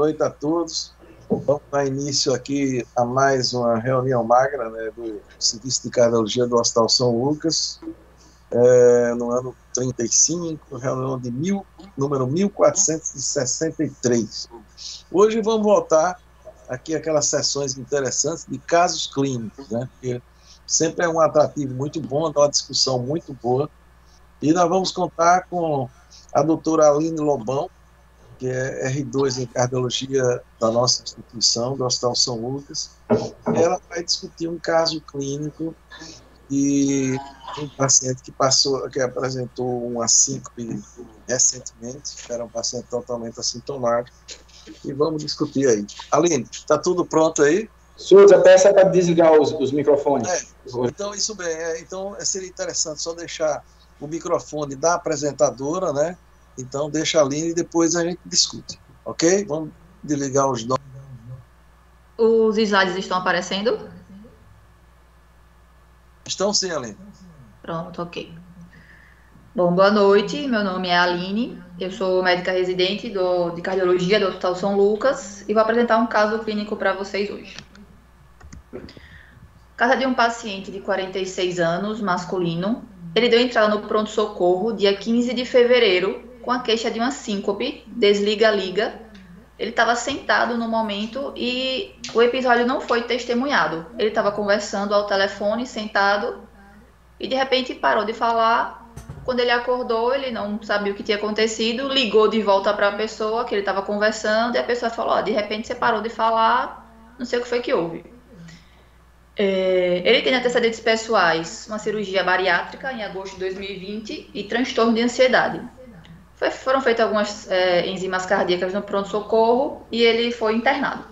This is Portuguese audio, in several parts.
noite a todos. Vamos dar início aqui a mais uma reunião magra, né, do Serviço de Cardiologia do Hospital São Lucas, no ano 35, reunião de número 1463. Hoje vamos voltar aqui aquelas sessões interessantes de casos clínicos, né, porque sempre é um atrativo muito bom, dá uma discussão muito boa, e nós vamos contar com a doutora Aline Lobão, que é R2 em cardiologia da nossa instituição, do Hospital São Lucas. Ela vai discutir um caso clínico de um paciente que apresentou uma síncope recentemente, era um paciente totalmente assintomático, e vamos discutir aí. Aline, está tudo pronto aí? Souza, peça para desligar os microfones. Então, isso bem. Então, seria interessante só deixar o microfone da apresentadora, né? Então, deixa a Aline e depois a gente discute, ok? Vamos desligar os dois. Os slides estão aparecendo? Estão sim, Aline. Pronto, ok. Bom, boa noite, meu nome é Aline, eu sou médica residente de cardiologia do Hospital São Lucas e vou apresentar um caso clínico para vocês hoje. Caso de um paciente de 46 anos, masculino, ele deu entrada no pronto-socorro dia 15 de fevereiro com a queixa de uma síncope, desliga-liga. Ele estava sentado no momento e o episódio não foi testemunhado. Ele estava conversando ao telefone, sentado, e de repente parou de falar. Quando ele acordou, ele não sabia o que tinha acontecido, ligou de volta para a pessoa que ele estava conversando, e a pessoa falou, de repente você parou de falar, não sei o que foi que houve. Ele tem antecedentes pessoais, uma cirurgia bariátrica em agosto de 2020 e transtorno de ansiedade. Foram feitas algumas enzimas cardíacas no pronto-socorro e ele foi internado.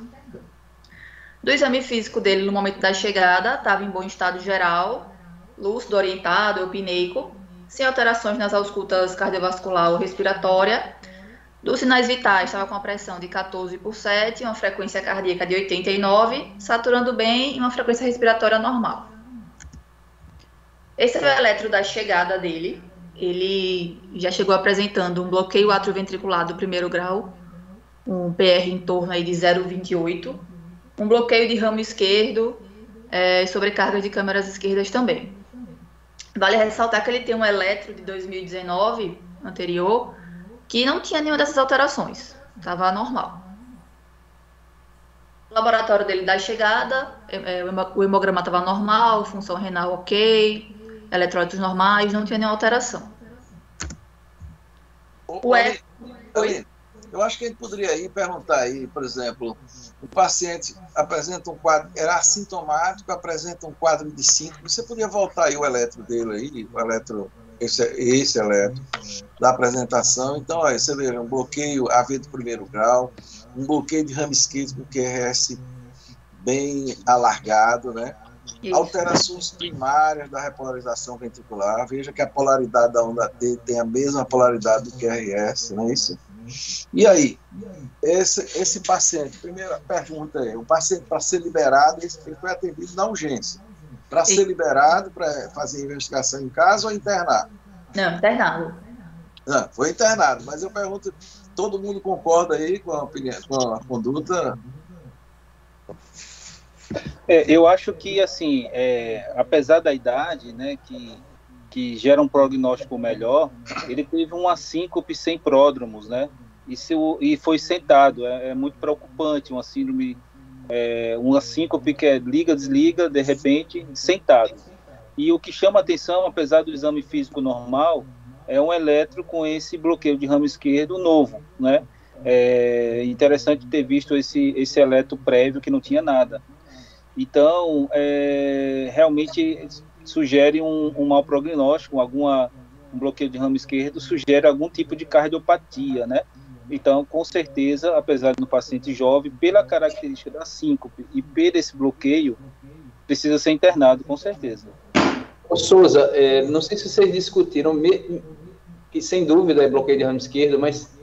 Do exame físico dele no momento da chegada, estava em bom estado geral, lúcido, orientado, eupneico, sem alterações nas auscultas cardiovascular ou respiratória. Dos sinais vitais, estava com a pressão de 14/7, uma frequência cardíaca de 89, saturando bem e uma frequência respiratória normal. Esse é o eletro da chegada dele. Ele já chegou apresentando um bloqueio atrioventricular do primeiro grau, um PR em torno aí de 0,28, um bloqueio de ramo esquerdo, sobrecarga de câmeras esquerdas também. Vale ressaltar que ele tem um eletro de 2019, anterior, que não tinha nenhuma dessas alterações, estava normal. O laboratório dele da chegada, o hemograma estava normal, função renal ok, eletrólitos normais, não tinha nenhuma alteração. Aline, eu acho que a gente poderia ir perguntar aí, por exemplo, o paciente apresenta um quadro, era assintomático, apresenta um quadro de síncope, você podia voltar aí o eletro dele aí, o eletro, esse eletro da apresentação. Então, aí você veja, um bloqueio AV do primeiro grau, um bloqueio de ramo esquerdo com QRS bem alargado, né? Isso. Alterações primárias da repolarização ventricular. Veja que a polaridade da onda T tem a mesma polaridade do QRS, não é isso? E aí, esse paciente, primeira pergunta é, o paciente para ser liberado, ele foi atendido na urgência. Para ser liberado, para fazer investigação em casa ou internar? Não, internado. Não, foi internado, mas eu pergunto, todo mundo concorda aí com a opinião, com a conduta? Eu acho que, assim, apesar da idade, né, que gera um prognóstico melhor, ele teve uma síncope sem pródromos, né, e foi sentado. É muito preocupante, uma síndrome, uma síncope que é liga, desliga, de repente, sentado. E o que chama atenção, apesar do exame físico normal, é um eletro com esse bloqueio de ramo esquerdo novo, né? É interessante ter visto esse eletro prévio que não tinha nada. Então, realmente sugere um mau prognóstico, um bloqueio de ramo esquerdo sugere algum tipo de cardiopatia, né? Então, com certeza, apesar de um paciente jovem, pela característica da síncope e por esse bloqueio, precisa ser internado, com certeza. Ô Souza, não sei se vocês discutiram, que sem dúvida é bloqueio de ramo esquerdo, mas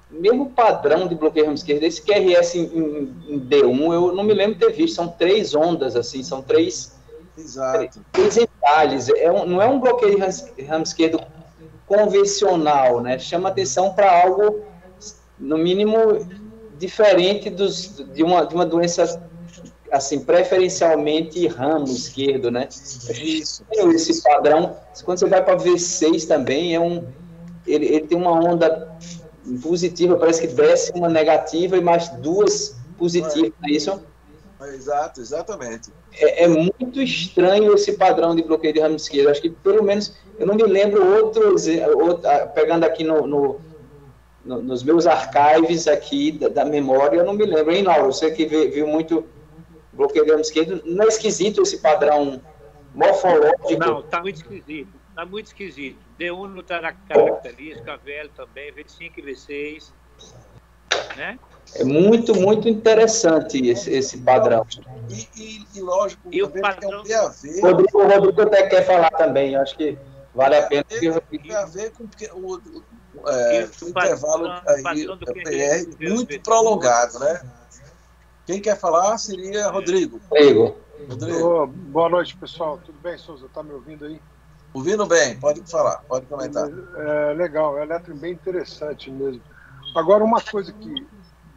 mesmo padrão de bloqueio de ramo esquerdo, esse QRS em D1, eu não me lembro de ter visto, são 3 ondas, assim, são 3 entalhes, não é um bloqueio de ramo esquerdo convencional, né? Chama atenção para algo, no mínimo, diferente de uma doença, assim, preferencialmente ramo esquerdo, né? Isso. Esse padrão, quando você vai para V6 também, ele tem uma onda positiva, parece que desce uma negativa e mais duas positivas, não é isso? Exato, exatamente. É muito estranho esse padrão de bloqueio de ramo esquerdo. Acho que, pelo menos, eu não me lembro pegando aqui nos meus archives aqui da memória, eu não me lembro. Hein, Lauro? Você que viu muito bloqueio de ramo esquerdo, não é esquisito esse padrão morfológico? Não, está muito esquisito. Está muito esquisito. D1 não está na característica, VL também, V5 e V6, né? É muito, muito interessante esse padrão. E lógico, e o padrão... tem a ver... O Rodrigo até quer falar também, acho que vale a pena. Tem a ver com o intervalo aí, PR muito prolongado, né? Quem quer falar seria Rodrigo. Rodrigo. Boa noite, pessoal. Tudo bem, Souza? Tá me ouvindo aí? Ouvindo bem, pode falar, pode comentar. Legal, é eletro bem interessante mesmo. Agora, uma coisa que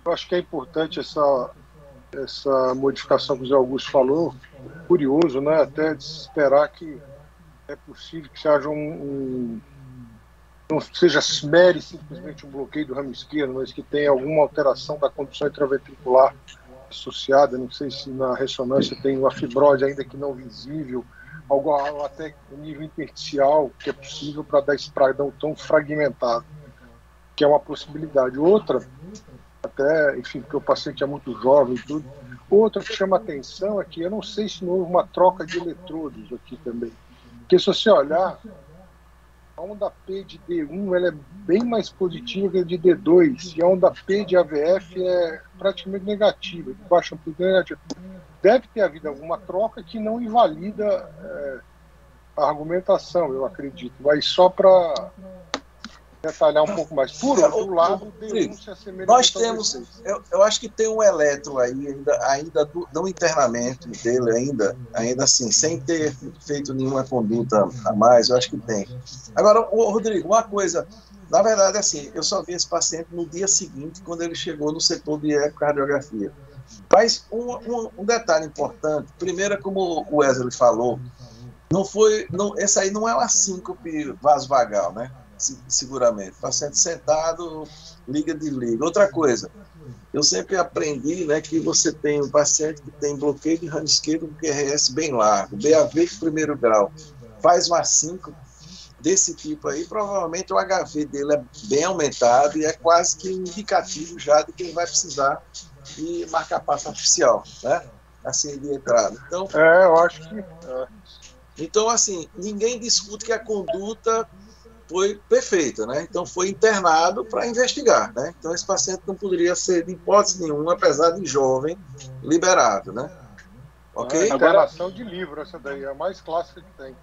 eu acho que é importante, essa modificação que o Zé Augusto falou, curioso, né? Até de esperar que é possível que haja não seja simplesmente um bloqueio do ramo esquerdo, mas que tenha alguma alteração da condução intraventricular associada. Não sei se na ressonância tem uma fibrose ainda que não visível, algo até nível intersticial, que é possível para dar esse pradão tão fragmentado, que é uma possibilidade. Outra, até, enfim, porque o paciente é muito jovem e tudo, outra que chama atenção é que eu não sei se não houve uma troca de eletrodos aqui também. Porque se você olhar, a onda P de D1 ela é bem mais positiva que a de D2, e a onda P de AVF é praticamente negativa, de baixa amplitude negativa. Deve ter havido alguma troca que não invalida a argumentação, eu acredito, mas só para detalhar um pouco mais. Por outro lado, D1 se assemelha. Nós temos, eu acho que tem um eletro aí, ainda do internamento dele, ainda assim, sem ter feito nenhuma conduta a mais, eu acho que tem. Agora, Rodrigo, uma coisa, na verdade, assim, eu só vi esse paciente no dia seguinte, quando ele chegou no setor de ecocardiografia. Mas um detalhe importante, primeiro, como o Wesley falou, esse aí não é uma síncope vasovagal, né? Seguramente. Paciente sentado, liga, desliga. Outra coisa, eu sempre aprendi, né, que você tem um paciente que tem bloqueio de ramo esquerdo com QRS bem largo, BAV de primeiro grau, faz uma síncope desse tipo aí, provavelmente o HV dele é bem aumentado e é quase que um indicativo já de que ele vai precisar de marca-passo artificial, né? Assim, de entrada. Então, eu acho que... Então, assim, ninguém discute que a conduta foi perfeita, né? Então foi internado para investigar, né? Então esse paciente não poderia ser, de hipótese nenhuma, apesar de jovem, liberado, né? Ok? Internação de livro, essa daí é a mais clássica que tem.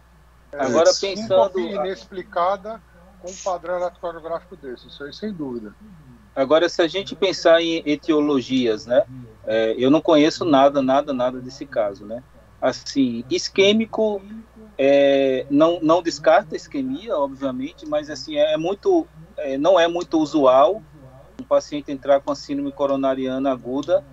Agora pensando... inexplicada com um padrão eletrocardiográfico desse, isso aí sem dúvida. Agora, se a gente pensar em etiologias, né? Eu não conheço nada desse caso, né? Assim, isquêmico... não descarta a isquemia, obviamente, mas assim, não é muito usual um paciente entrar com a síndrome coronariana aguda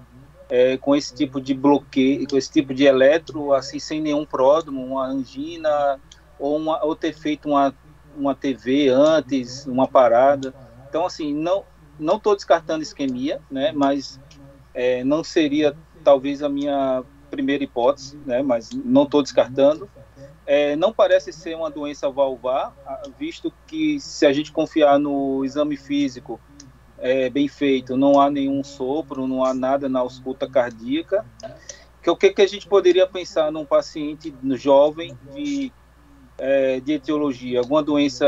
com esse tipo de bloqueio, com esse tipo de eletro, assim, sem nenhum pródromo, uma angina, ou ter feito uma TV antes, uma parada. Então, assim, não estou descartando isquemia, né, mas não seria talvez a minha primeira hipótese, né, mas não estou descartando. Não parece ser uma doença valvar, visto que, se a gente confiar no exame físico bem feito, não há nenhum sopro, não há nada na ausculta cardíaca. O que a gente poderia pensar num paciente jovem de etiologia? Alguma doença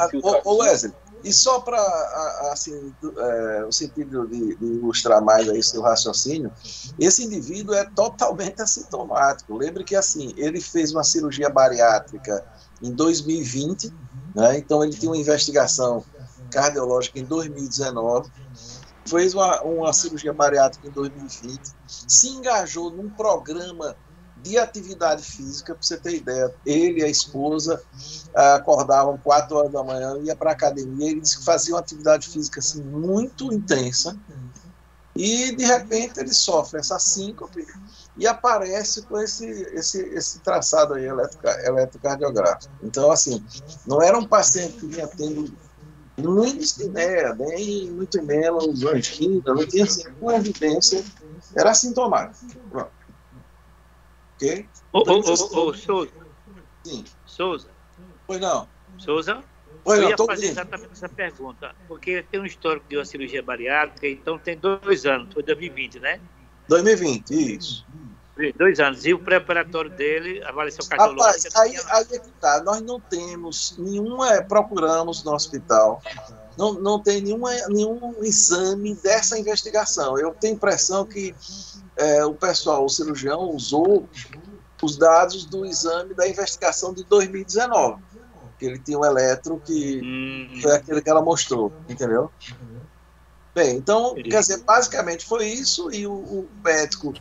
infiltrativa? Wesley, e só para, assim, o sentido de ilustrar mais aí seu raciocínio, esse indivíduo é totalmente assintomático. Lembre que, assim, ele fez uma cirurgia bariátrica em 2020, né? Então ele tinha uma investigação cardiológica em 2019, fez uma cirurgia bariátrica em 2020, se engajou num programa de atividade física, para você ter ideia. Ele e a esposa acordavam 4 horas da manhã, ia para a academia, ele disse que fazia uma atividade física assim, muito intensa, e de repente ele sofre essa síncope e aparece com esse traçado aí eletrocardiográfico. Então, assim, não era um paciente que vinha tendo nem dispneia, nem muito menos angina, não tinha assim, uma evidência, era assintomático. Pronto. Ok? Souza. Sim. Souza. Pois não. Souza? Pois eu não, ia tô fazer ouvindo. exatamente essa pergunta, porque tem um histórico de uma cirurgia bariátrica, então tem 2 anos, foi 2020, né? 2020, isso. 2 anos. E o preparatório dele, a avaliação cardiológica... Rapaz, aí é que tá. Nós não temos nenhuma, procuramos no hospital, não tem nenhum exame dessa investigação. Eu tenho a impressão que o pessoal, o cirurgião, usou os dados do exame da investigação de 2019, que ele tinha um eletro que foi aquele que ela mostrou, entendeu? Bem, então, quer dizer, basicamente foi isso, e o médico,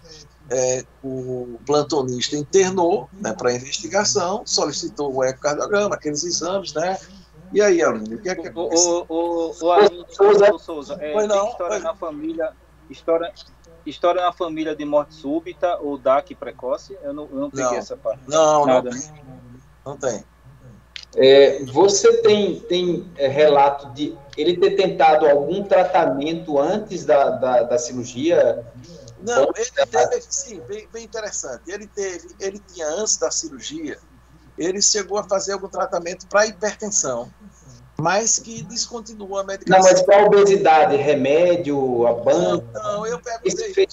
o plantonista internou, né, para a investigação, solicitou o ecocardiograma, aqueles exames, né? E aí, Aline, o que é que aconteceu? Souza, tem história na família, história na família de morte súbita ou DAC precoce? Eu não peguei essa parte. Não tem. Você tem relato de ele ter tentado algum tratamento antes da cirurgia? Não, ele teve, sim, bem interessante. Ele tinha, antes da cirurgia, ele chegou a fazer algum tratamento para hipertensão, mas que descontinuou a medicação. Não, mas para obesidade, remédio, a banca? Não, eu perguntei.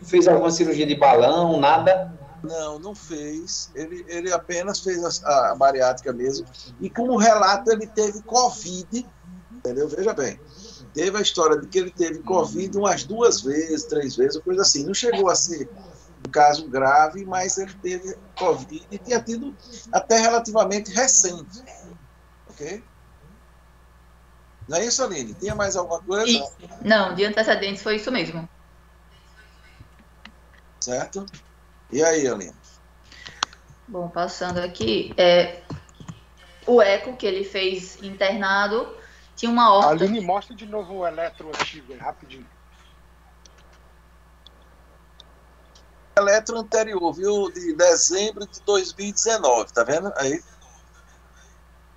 Fez alguma cirurgia de balão, nada? Não fez. Ele apenas fez a bariátrica mesmo. E como relato, ele teve Covid, entendeu? Veja bem. Teve a história de que ele teve Covid umas 2 vezes, 3 vezes, coisa assim. Não chegou a ser um caso grave, mas ele teve Covid e tinha tido até relativamente recente. Ok? Não é isso, Aline? Tinha mais alguma coisa? Isso. Não, de antecedentes foi isso mesmo. Certo? E aí, Aline? Bom, passando aqui, o eco que ele fez internado tinha uma horta. Aline, mostra de novo o eletro antigo, rapidinho. Eletro anterior, viu? De dezembro de 2019, tá vendo? Aí.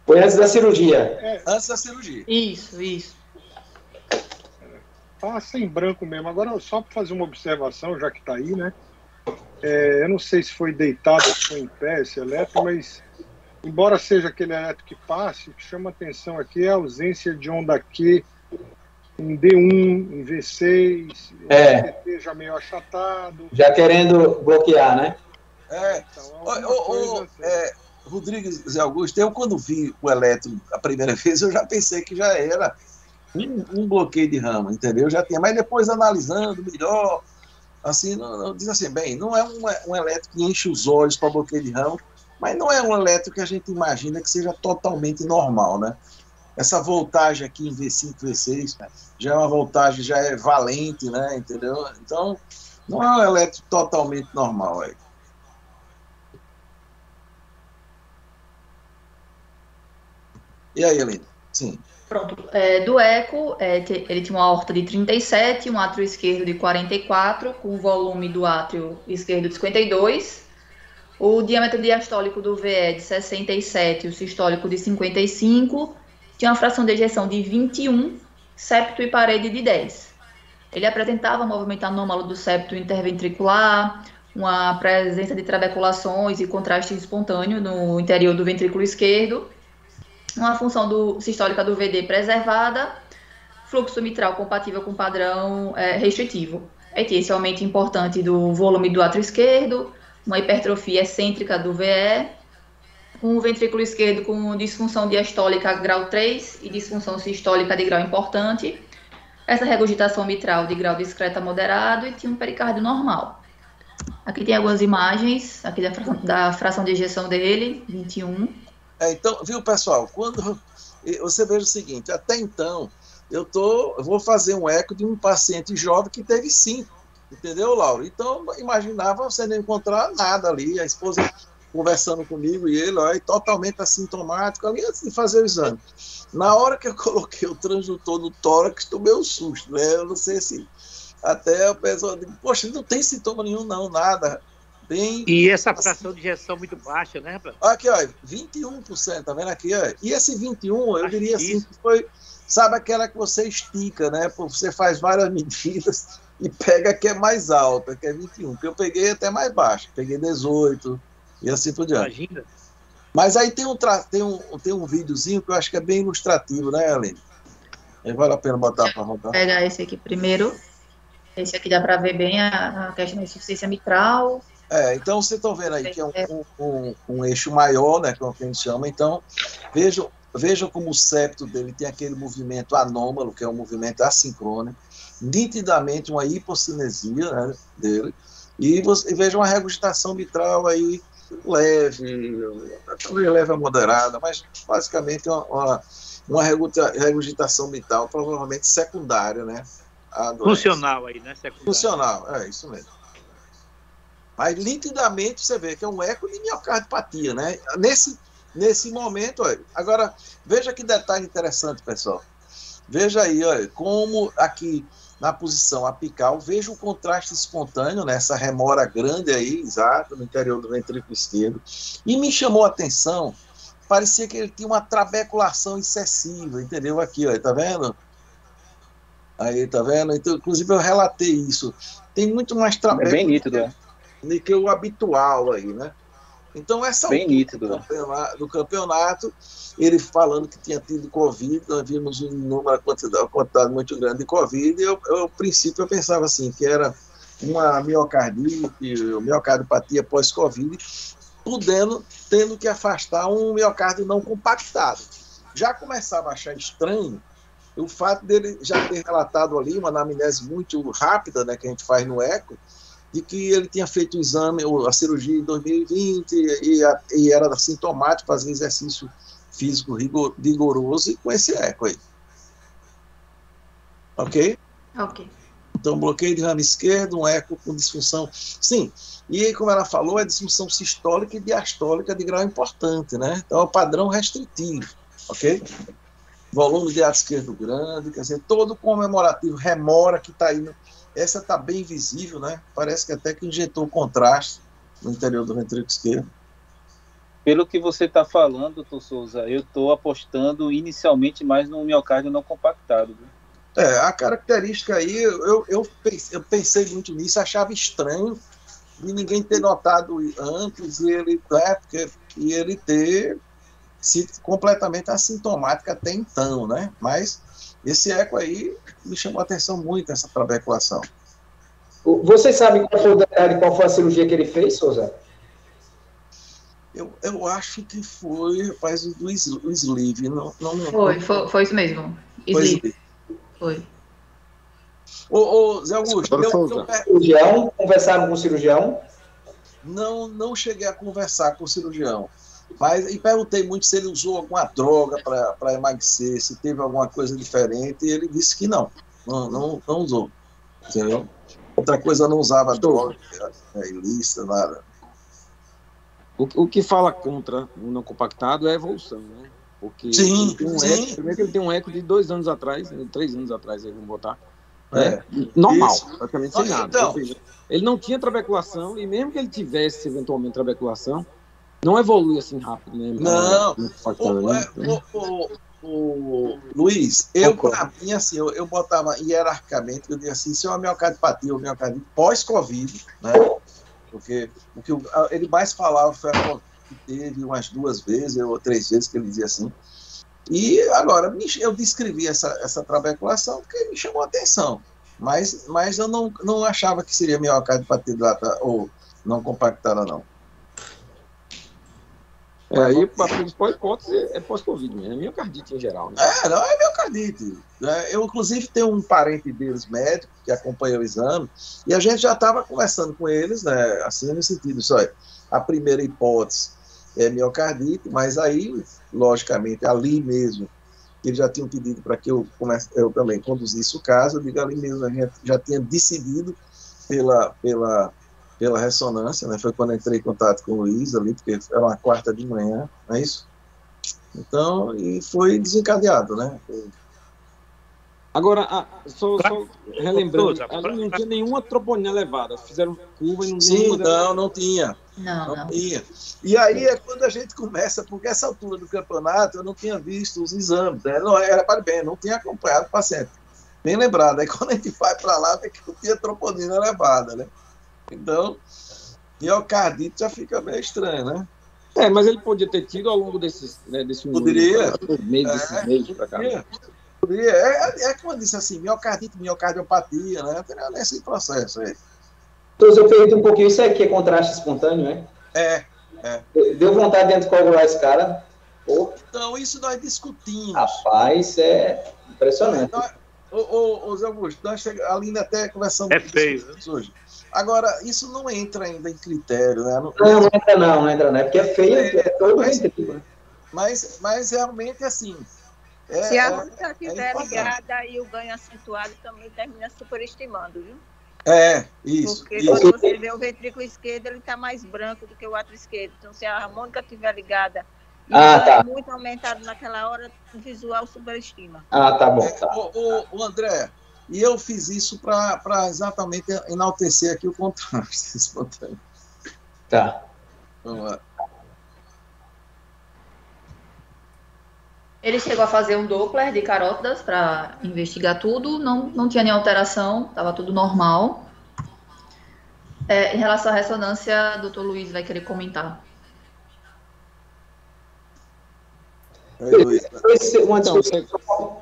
Foi antes da cirurgia. Antes da cirurgia. Isso. Passa em branco mesmo. Agora, só para fazer uma observação, já que está aí, né? Eu não sei se foi deitado ou se foi em pé esse eletro, mas embora seja aquele eletro que passe, o que chama atenção aqui é a ausência de onda Q em D1, em V6, o PT já meio achatado. Já querendo bloquear, né? Então, Rodrigues Zé Augusto, eu quando vi o eletro a primeira vez, eu já pensei que já era um bloqueio de ramo, entendeu? Já tinha, mas depois analisando melhor, assim, diz assim, bem, não é um eletro que enche os olhos para bloqueio de ramo, mas não é um eletro que a gente imagina que seja totalmente normal, né? Essa voltagem aqui em V5, V6, já é uma voltagem, já é valente, né? Entendeu? Então, não é um eletro totalmente normal aí. E aí, Aline? Sim. Pronto. Do eco, ele tinha uma aorta de 37, um átrio esquerdo de 44, com o volume do átrio esquerdo de 52, o diâmetro diastólico do VE de 67, o sistólico de 55, tinha uma fração de ejeção de 21, septo e parede de 10. Ele apresentava movimento anômalo do septo interventricular, uma presença de trabeculações e contraste espontâneo no interior do ventrículo esquerdo, uma função sistólica do VD preservada, fluxo mitral compatível com padrão restritivo. Aí tinha esse aumento importante do volume do átrio esquerdo, uma hipertrofia excêntrica do VE, um ventrículo esquerdo com disfunção diastólica grau 3 e disfunção sistólica de grau importante, essa regurgitação mitral de grau discreta moderado e tinha um pericárdio normal. Aqui tem algumas imagens, aqui da fração de ejeção dele, 21. Então, viu, pessoal, quando você veja o seguinte, até então, eu vou fazer um eco de um paciente jovem que teve 5, entendeu, Laura? Então, imaginava você não encontrar nada ali, a esposa conversando comigo e ele, totalmente assintomático, ali antes de fazer o exame. Na hora que eu coloquei o transdutor no tórax, tomei um susto, né? Eu não sei se Até a pessoa diz, poxa, não tem sintoma nenhum, não, nada. Bem, E essa fração de injeção muito baixa, né, rapaz? aqui, ó, 21%, tá vendo aqui, ó? E esse 21, eu diria assim, que foi, sabe aquela que você estica, né? Você faz várias medidas e pega a que é mais alta, que é 21. Que eu peguei até mais baixo, peguei 18 e assim por diante. Imagina. Mas aí tem um videozinho que eu acho que é bem ilustrativo, né, Aline? Aí vale a pena botar para rodar. Vou pegar esse aqui primeiro. Esse aqui dá para ver bem a questão da insuficiência mitral. Então vocês estão vendo aí que é um eixo maior, né, como a gente chama. Então, vejam como o septo dele tem aquele movimento anômalo, que é um movimento assincrônico, nitidamente uma hipocinesia, né, dele, e vejam uma regurgitação mitral aí leve, talvez leve a moderada, mas basicamente uma regurgitação mitral provavelmente secundária, né? Funcional aí, né? Secundária. Funcional, isso mesmo. Mas nitidamente você vê que é um eco de miocardiopatia, né? Nesse momento, olha. Agora, veja que detalhe interessante, pessoal. Veja aí, olha, como aqui na posição apical, veja o contraste espontâneo, né? Essa remora grande aí, exato, no interior do ventrículo esquerdo. E me chamou a atenção, parecia que ele tinha uma trabeculação excessiva, entendeu? Aqui, olha, tá vendo? Aí, tá vendo? Então, inclusive, eu relatei isso. Tem muito mais trabeculação. É bem nítido, né? Que o habitual aí, né? Então, essa bem nítido, do campeonato, ele falando que tinha tido Covid, nós vimos uma quantidade muito grande de Covid, e ao princípio eu pensava assim, que era uma miocardite, miocardiopatia pós-Covid, tendo que afastar um miocárdio não compactado. Já começava a achar estranho o fato dele já ter relatado ali uma anamnese muito rápida, né, que a gente faz no eco, de que ele tinha feito o exame, a cirurgia em 2020 e era sintomático, fazia exercício físico rigoroso e com esse eco aí. Ok? Ok. Então, bloqueio de ramo esquerdo, um eco com disfunção. Sim, e aí, como ela falou, é disfunção sistólica e diastólica de grau importante, né? Então, é o padrão restritivo, ok? Volume de ato esquerdo grande, quer dizer, todo comemorativo, remora que está aí. Essa está bem visível, né? Parece que até que injetou contraste no interior do ventrículo esquerdo. Pelo que você está falando, doutor Souza, eu estou apostando inicialmente mais no miocárdio não compactado. Viu? A característica aí, eu pensei muito nisso, achava estranho de ninguém ter notado antes e ele ter sido completamente assintomático até então, né? Mas esse eco aí me chamou a atenção muito, essa trabeculação. Você sabe qual foi o detalhe, qual foi a cirurgia que ele fez, Souza? Eu acho que foi, rapaz, o sleeve. Não, Foi isso mesmo. Sleeve. Foi. Ô, Zé Augusto, cirurgião, conversaram com o cirurgião? Não cheguei a conversar com o cirurgião. E perguntei muito se ele usou alguma droga para emagrecer, se teve alguma coisa diferente, e ele disse que não usou. Entendeu? Outra coisa, não usava droga, ilícita, nada. O que fala contra o não compactado é a evolução, né? Porque sim. Primeiro que ele tem um eco de 2 anos atrás, 3 anos atrás, aí vamos botar. Normal, isso. Praticamente sem nada. Então, ou seja, ele não tinha trabeculação, e mesmo que ele tivesse eventualmente trabeculação, não evolui assim rápido, né? Não. Luiz, para mim, assim, eu botava hierarquicamente, eu dizia assim, se é uma miocardiopatia ou miocardite pós-Covid, né? Porque o que ele mais falava foi a Covid, que teve umas 2 vezes ou 3 vezes que ele dizia assim. E agora, eu descrevi essa trabeculação porque me chamou a atenção, mas eu não achava que seria miocardiopatia dilata ou não compactada, não. Aí a principal hipótese é pós-Covid mesmo, é miocardite em geral. Né? Não é miocardite. Eu, inclusive, tenho um parente deles, médico, que acompanha o exame, e a gente já estava conversando com eles, né, assim, no sentido, a primeira hipótese é miocardite, mas aí, logicamente, ali mesmo, eles já tinham pedido para que eu também conduzisse o caso, eu digo, ali mesmo, a gente já tinha decidido pela ressonância, né? Foi quando eu entrei em contato com o Luiz ali, porque era uma quarta de manhã, não é isso? Então, e foi desencadeado, né? Agora, só relembrando, ali não tinha nenhuma troponina elevada. Fizeram curva e não tinha. Sim, não tinha. Não. Tinha. E aí é quando a gente começa, porque essa altura do campeonato eu não tinha visto os exames, né? Não era para bem, não tinha acompanhado o paciente. Bem lembrado. Aí quando a gente vai para lá, vê que não tinha troponina elevada, né? Então, miocardite já fica meio estranho, né? Mas ele podia ter tido ao longo desse Poderia. Meses para cá. Poderia. Como eu disse assim, miocardite, miocardiopatia, né? Tem nesse processo aí. Então, eu pergunto um pouquinho, isso aqui é contraste espontâneo, né? Deu vontade de coagular esse cara? Pô. Então, isso nós discutimos. Rapaz, é impressionante. Ô Zé Augusto, nós ali até conversamos feio, hoje. Agora, isso não entra ainda em critério, né? Não entra, porque é feio, é todo ventrículo. Mas realmente, assim... Se a música estiver ligada e o ganho acentuado, também termina superestimando, viu? Isso. Porque quando você vê o ventrículo esquerdo, ele está mais branco do que o átrio esquerdo. Então, se a harmônica estiver ligada e o ganho muito aumentado naquela hora, o visual superestima. Tá bom. O André, e eu fiz isso para exatamente enaltecer aqui o contraste espontâneo. Tá. Vamos lá. Ele chegou a fazer um Doppler de carótidas para investigar tudo, não tinha nenhuma alteração, estava tudo normal. Em relação à ressonância, o doutor Luiz vai querer comentar. Luiz.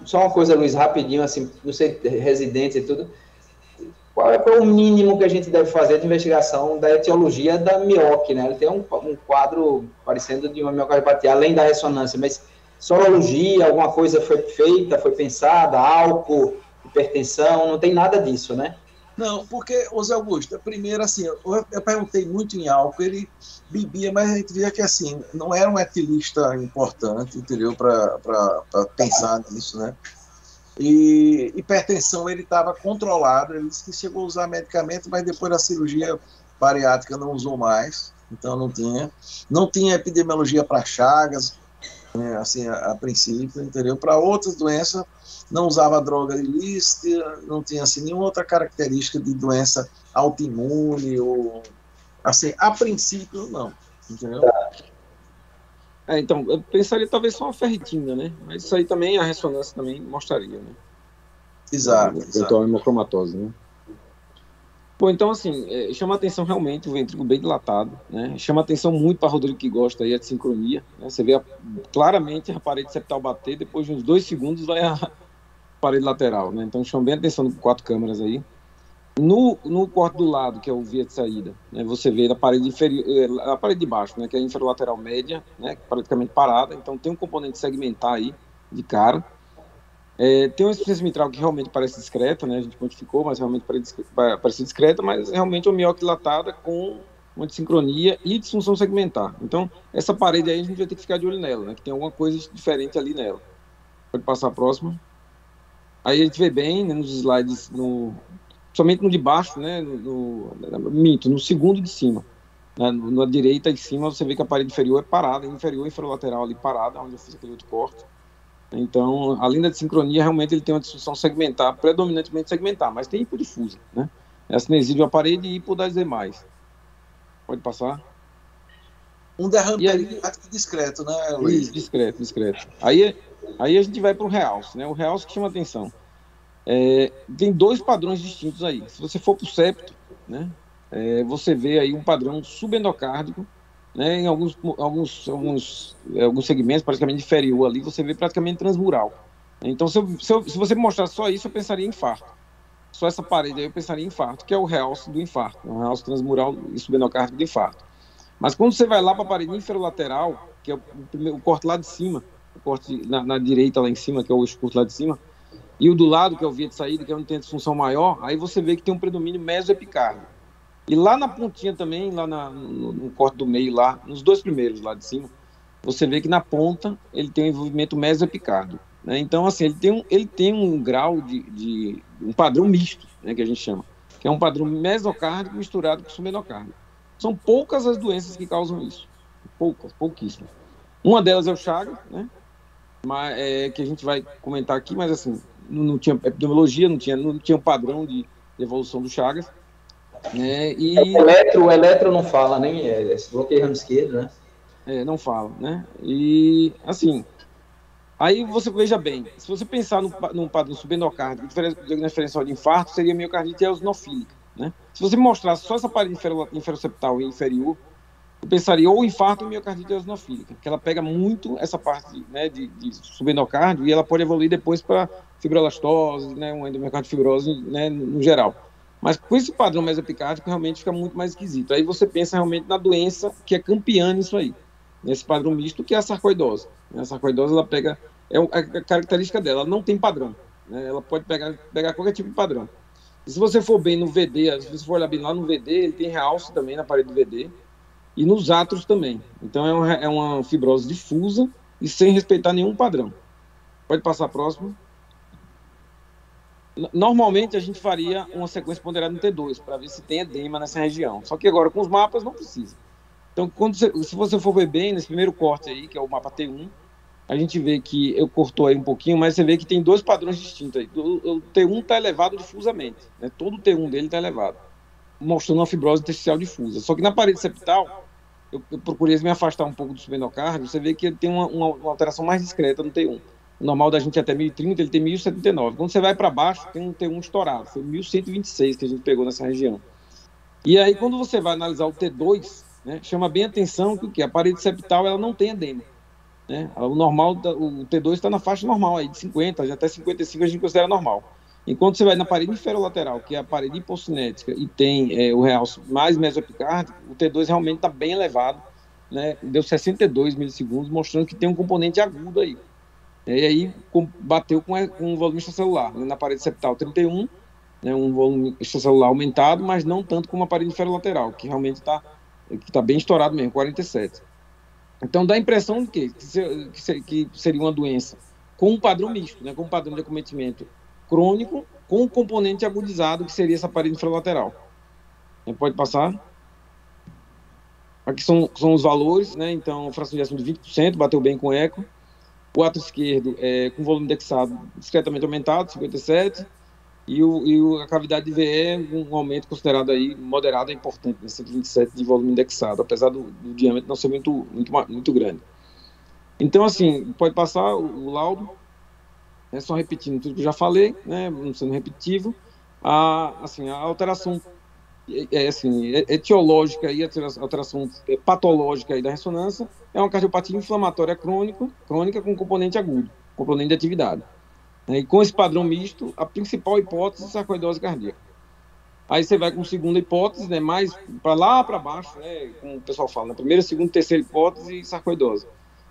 Só uma coisa, Luiz, rapidinho, assim, você residente e tudo. Qual é o mínimo que a gente deve fazer de investigação da etiologia da mioc, né? Ele tem um quadro parecendo de uma miocardiopatia, além da ressonância, mas sorologia, alguma coisa foi feita, foi pensada, álcool, hipertensão, não tem nada disso, né? Não, porque, Zé Augusto, primeiro, assim, eu perguntei muito em álcool, ele bebia, mas a gente via que, assim, não era um etilista importante, entendeu, para pensar nisso, né? E hipertensão, ele estava controlado, ele disse que chegou a usar medicamento, mas depois da cirurgia bariátrica não usou mais, então não tinha epidemiologia para Chagas, assim, a princípio, entendeu? Para outras doenças, não usava droga ilícita, não tinha, assim, nenhuma outra característica de doença autoimune, ou, assim, a princípio, não, entendeu? Então, eu pensaria talvez só uma ferritina, né? Mas isso aí também, a ressonância também mostraria, né? Exato. Então, hemocromatose, né? Bom, então, assim, chama a atenção realmente o ventrículo bem dilatado, né? Chama a atenção muito para Rodrigo que gosta aí, a sincronia, né? Você vê claramente a parede septal bater, depois de uns 2 segundos vai a parede lateral, né? Então, chama bem a atenção com 4 câmeras aí. No corte do lado, que é o via de saída, né? Você vê a parede inferior, a parede de baixo, né? Que é a inferolateral média, né? Praticamente parada, então tem um componente segmentar aí, de cara. Tem uma insuficiência mitral que realmente parece discreta, né? A gente quantificou, mas realmente parece discreta, mas realmente é uma mioc dilatada com uma desincronia e disfunção segmentar. Então, essa parede aí a gente vai ter que ficar de olho nela, né? Que tem alguma coisa diferente ali nela. Pode passar a próxima. Aí a gente vê bem, né, nos slides, somente no de baixo, né? No segundo de cima. Na direita de cima, você vê que a parede inferior é parada, inferior e inferolateral ali parada, onde eu fiz aquele outro corte. Então, além da desincronia, realmente ele tem uma disfunção segmentar, predominantemente segmentar, mas tem hipodifusa, né? É a cinesia de uma parede e hipo das demais. Pode passar. Um derrame perigmático discreto, né, Luiz? Discreto. Aí a gente vai para o realce, né? O realce que chama atenção. Tem 2 padrões distintos aí. Se você for para o septo, né? Você vê aí um padrão subendocárdico, né, em alguns segmentos, praticamente inferior ali, você vê praticamente transmural. Então, se você mostrar só isso, eu pensaria em infarto. Só essa parede aí eu pensaria em infarto, que é o realce do infarto, o realce transmural e subendocárdico de infarto. Mas quando você vai lá para a parede inferolateral, que é o corte lá de cima, o corte na direita lá em cima, que é o curto lá de cima, e o do lado, que é o via de saída, que é onde tem a disfunção maior, aí você vê que tem um predomínio mesoepicárdico. E lá na pontinha também, lá no corte do meio, lá, nos 2 primeiros lá de cima, você vê que na ponta ele tem um envolvimento mesoepicárdico, né? Então, assim, ele tem um grau de um padrão misto, né, que a gente chama, que é um padrão mesocárdico misturado com subendocárdico. São poucas as doenças que causam isso. Pouquíssimas. Uma delas é o Chagas, né? Que a gente vai comentar aqui, mas assim, não tinha epidemiologia, não tinha um padrão de evolução do Chagas. Né? E o eletro não fala, nem esse bloqueio ramo esquerdo, né? Não fala, né? E, assim, aí você veja bem, se você pensar num padrão subendocárdico, o diferencial de infarto seria miocardite eosinofílica, né? Se você mostrasse só essa parede inferoceptal e inferior, eu pensaria ou infarto ou miocardite eosinofílica, que ela pega muito essa parte, né, de subendocárdio e ela pode evoluir depois para fibrolastose, né, uma endomiocardite fibrose, né, no geral. Mas com esse padrão mesopicárdico realmente fica muito mais esquisito. Aí você pensa realmente na doença que é campeã nisso aí, nesse padrão misto, que é a sarcoidose. A sarcoidose, ela pega, a característica dela, ela não tem padrão, né? Ela pode pegar qualquer tipo de padrão. E se você for bem no VD, se você for olhar bem lá no VD, ele tem realce também na parede do VD, e nos átrios também. Então é uma fibrose difusa e sem respeitar nenhum padrão. Pode passar a próxima. Normalmente a gente faria uma sequência ponderada no T2 para ver se tem edema nessa região. Só que agora com os mapas não precisa. Então, se você for ver bem nesse primeiro corte aí, que é o mapa T1, a gente vê que eu cortou aí um pouquinho, mas você vê que tem dois padrões distintos aí. O T1 está elevado difusamente, né? Todo o T1 dele está elevado, mostrando uma fibrose intersticial difusa. Só que na parede septal, eu procurei me afastar um pouco do subendocárdio, você vê que ele tem uma alteração mais discreta no T1. O normal da gente é até 1030, ele tem 1079. Quando você vai para baixo, tem um T1 estourado. Foi 1126 que a gente pegou nessa região. E aí, quando você vai analisar o T2, né, chama bem atenção que a parede septal ela não tem edema. Né? O normal, o T2 está na faixa normal, aí, de 50, já até 55 a gente considera normal. Enquanto você vai na parede inferolateral, que é a parede hipocinética, e tem o realce mais mesopicárdico, o T2 realmente está bem elevado, né? Deu 62 milissegundos, mostrando que tem um componente agudo aí. E aí bateu com um volume extracelular, né? Na parede septal 31, né? Um volume extracelular aumentado, mas não tanto como a parede inferolateral, que realmente está bem estourado mesmo, 47. Então dá a impressão de que seria uma doença com um padrão misto, né? Com um padrão de acometimento crônico, com um componente agudizado, que seria essa parede infralateral. Pode passar. Aqui são os valores, né? Então, fração de ejeção de 20%, bateu bem com eco. O átrio esquerdo com volume indexado discretamente aumentado, 57%, e a cavidade de VE, um aumento considerado aí moderado, é importante, né? 127 de volume indexado, apesar do diâmetro não ser muito grande. Então, assim, pode passar o laudo, só repetindo tudo que eu já falei, né? Não sendo repetitivo. A alteração etiológica e a alteração patológica aí da ressonância é uma cardiopatia inflamatória crônica com componente agudo, componente de atividade. E com esse padrão misto, a principal hipótese é sarcoidose cardíaca. Aí você vai com a segunda hipótese, né, mais para lá para baixo, né, como o pessoal fala, na primeira, segunda, terceira hipótese, sarcoidose.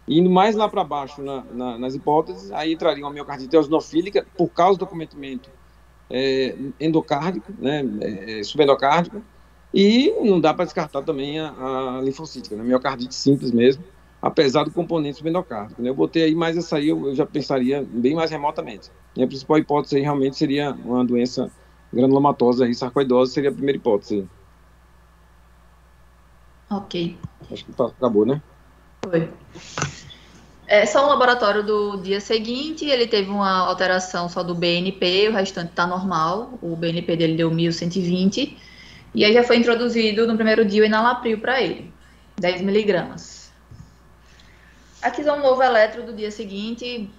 E indo mais lá para baixo nas hipóteses, aí entraria uma miocardite eosinofílica por causa do acometimento endocárdico, né, subendocárdico, e não dá para descartar também a linfocítica, né, miocardite simples mesmo, apesar do componente subendocárdico. Né. Eu botei aí, mas essa aí eu já pensaria bem mais remotamente. E a principal hipótese aí realmente seria uma doença granulomatosa, aí, sarcoidose seria a primeira hipótese. Ok. Acho que acabou, né? Foi. Só o laboratório do dia seguinte, ele teve uma alteração só do BNP, o restante está normal, o BNP dele deu 1120, e aí já foi introduzido no primeiro dia o enalapril para ele, 10 miligramas. Aqui é um novo eletro do dia seguinte,